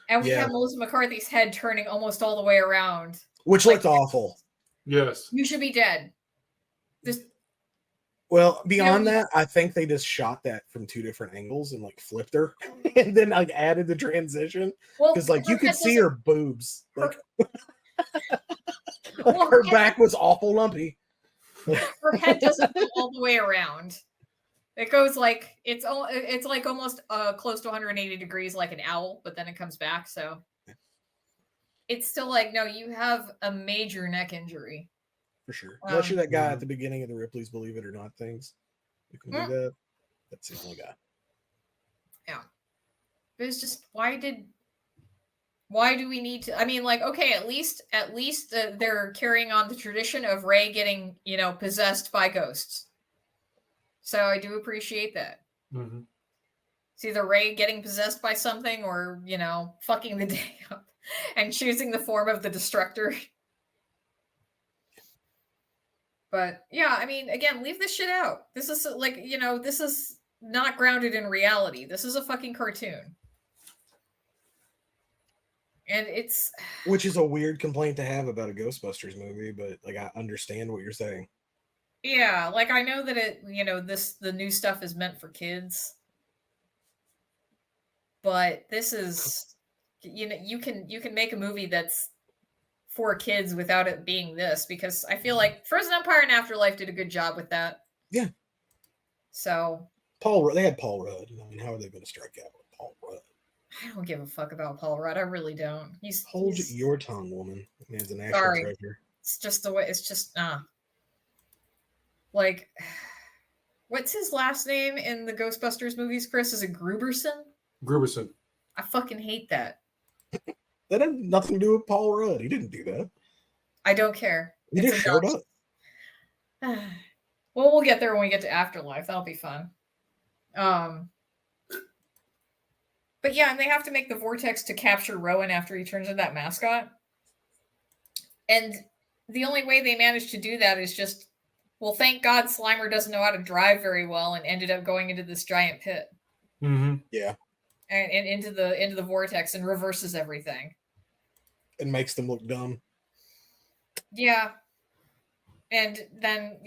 And we have Melissa McCarthy's head turning almost all the way around. Which looked awful. Yes. You should be dead. Well, beyond that, I think they just shot that from 2 different angles and like flipped her and then like added the transition. Because like you could see her boobs. Like her back was awful lumpy. Her head doesn't go all the way around. It goes like it's like almost close to 180 degrees like an owl, but then it comes back. So it's still like, no, you have a major neck injury. For sure. Unless you're that guy at the beginning of the Ripley's Believe It or Not things. You can do that. That's the only guy. Yeah. But it's just, why did Why do we need to? I mean, like, okay, at least they're carrying on the tradition of Ray getting, possessed by ghosts. So I do appreciate that. Mm-hmm. It's either Ray getting possessed by something or, fucking the day up and choosing the form of the destructor. But yeah, I mean, again, leave this shit out. This is like, this is not grounded in reality. This is a fucking cartoon. And it's... Which is a weird complaint to have about a Ghostbusters movie, but like I understand what you're saying. Yeah, like I know that it, the new stuff is meant for kids. But this is, you can make a movie that's for kids without it being this, because I feel like Frozen Empire and Afterlife did a good job with that. Yeah. So they had Paul Rudd. I mean, how are they going to strike out with Paul Rudd? I don't give a fuck about Paul Rudd. I really don't. Hold your tongue, woman. That man's a national treasure. It's just the way. It's just like, what's his last name in the Ghostbusters movies? Chris, is it Gruberson? Gruberson. I fucking hate that. That had nothing to do with Paul Rudd. He didn't do that. I don't care. He just showed up. Well, we'll get there when we get to Afterlife. That'll be fun. But yeah, and they have to make the vortex to capture Rowan after he turns into that mascot. And the only way they managed to do that is just, well, thank God Slimer doesn't know how to drive very well and ended up going into this giant pit. Mm-hmm. Yeah. And into the vortex and reverses everything. And makes them look dumb. Yeah. And then,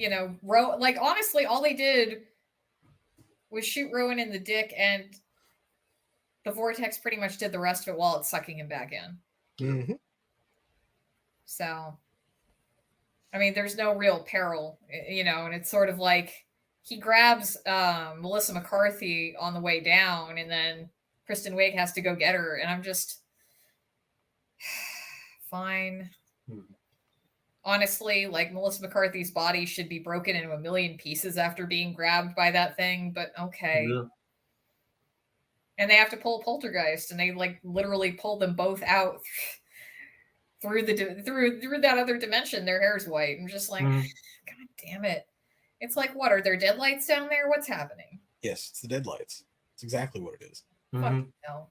like, honestly, all they did was shoot Rowan in the dick, and the vortex pretty much did the rest of it while it's sucking him back in. Mm-hmm. So, I mean, there's no real peril, and it's sort of like he grabs Melissa McCarthy on the way down, and then Kristen Wiig has to go get her, and I'm just fine. Honestly, like, Melissa McCarthy's body should be broken into a million pieces after being grabbed by that thing, but okay. Yeah. And they have to pull Poltergeist, and they like literally pull them both out through that other dimension. Their hair's white. I'm just like, God damn it! It's like, what are there deadlights down there? What's happening? Yes, it's the deadlights. It's exactly what it is. Fuck no.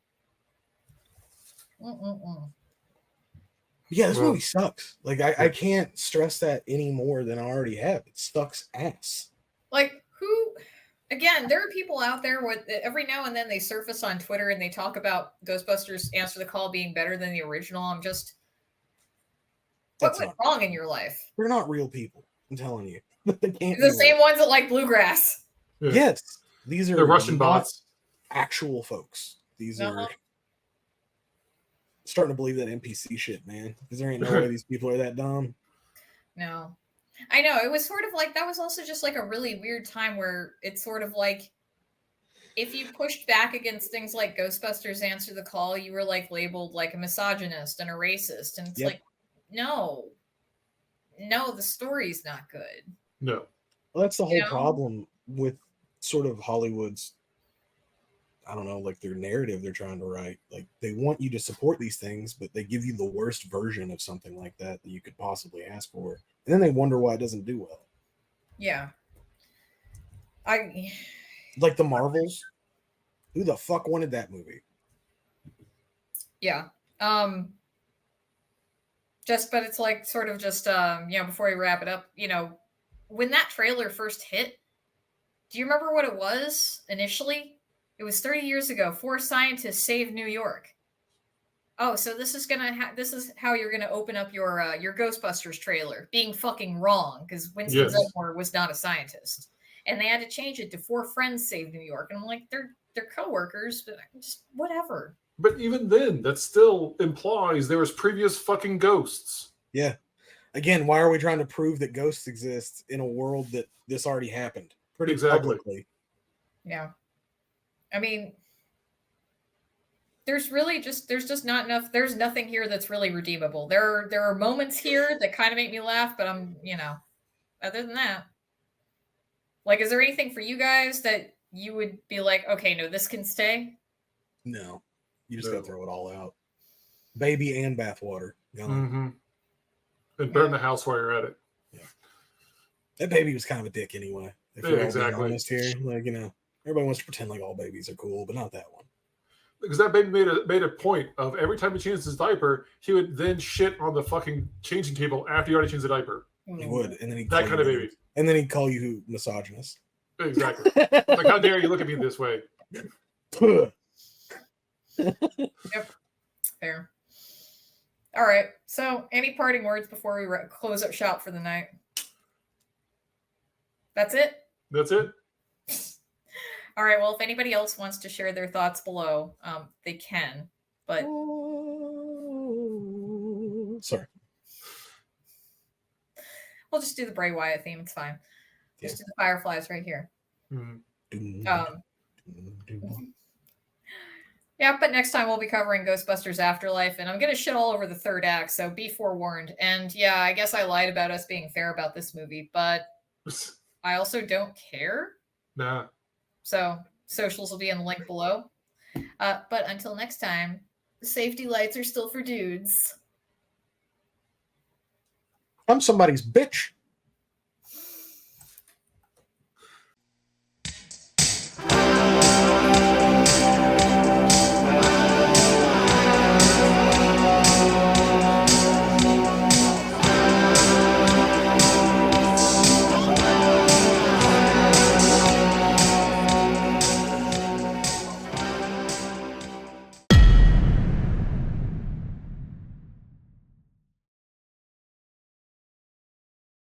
Yeah, this movie sucks. Like, I can't stress that any more than I already have. It sucks ass. Like, who? Again, there are people out there with every now and then they surface on Twitter and they talk about Ghostbusters Answer the Call being better than the original. I'm just, what went wrong in your life? They're not real people. I'm telling you. They can't the same ones that like bluegrass. Yeah. Yes, these are the Russian bots. Actual folks. These are starting to believe that NPC shit, man. Because there ain't no way these people are that dumb. No. I know, it was sort of like, that was also just like a really weird time where it's sort of like, if you pushed back against things like Ghostbusters Answer the Call, you were like labeled like a misogynist and a racist. And it's like, no, the story's not good. No. Well, that's the whole problem with sort of Hollywood's, I don't know, like their narrative they're trying to write. Like, they want you to support these things, but they give you the worst version of something like that you could possibly ask for. And then they wonder why it doesn't do well. Yeah. Like the Marvels. Who the fuck wanted that movie? Yeah. But it's like sort of just, before we wrap it up, when that trailer first hit, do you remember what it was initially? It was 30 years ago. 4 scientists saved New York. Oh, so this is this is how you're gonna open up your Ghostbusters trailer, being fucking wrong, because Winston Zeddemore was not a scientist, and they had to change it to 4 friends saved New York, and I'm like, they're coworkers, but just whatever. But even then, that still implies there was previous fucking ghosts. Yeah. Again, why are we trying to prove that ghosts exist in a world that this already happened pretty publicly? Yeah. I mean, there's just not enough. There's nothing here that's really redeemable. There are moments here that kind of make me laugh, but I'm, other than that, like, is there anything for you guys that you would be like, okay, no, this can stay? No, you just gotta throw it all out. baby and bathwater. Mm-hmm. And burn the house while you're at it. Yeah. That baby was kind of a dick anyway. If we're all being honest here, like, everybody wants to pretend like all babies are cool, but not that one. Because that baby made a point of every time he changed his diaper, he would then shit on the fucking changing table after he already changed the diaper. He would, and then that kind of baby. And then he'd call you misogynist. Exactly. Like, how dare you look at me this way? Yep. Fair. All right. So, any parting words before we close up shop for the night? That's it? That's it. All right. Well, if anybody else wants to share their thoughts below, they can. But sorry. We'll just do the Bray Wyatt theme. It's fine. Just do the fireflies right here. Mm-hmm. Yeah, but next time we'll be covering Ghostbusters Afterlife, and I'm going to shit all over the third act, so be forewarned. And yeah, I guess I lied about us being fair about this movie, but I also don't care. Nah. So socials will be in the link below. But until next time, the safety lights are still for dudes. I'm somebody's bitch.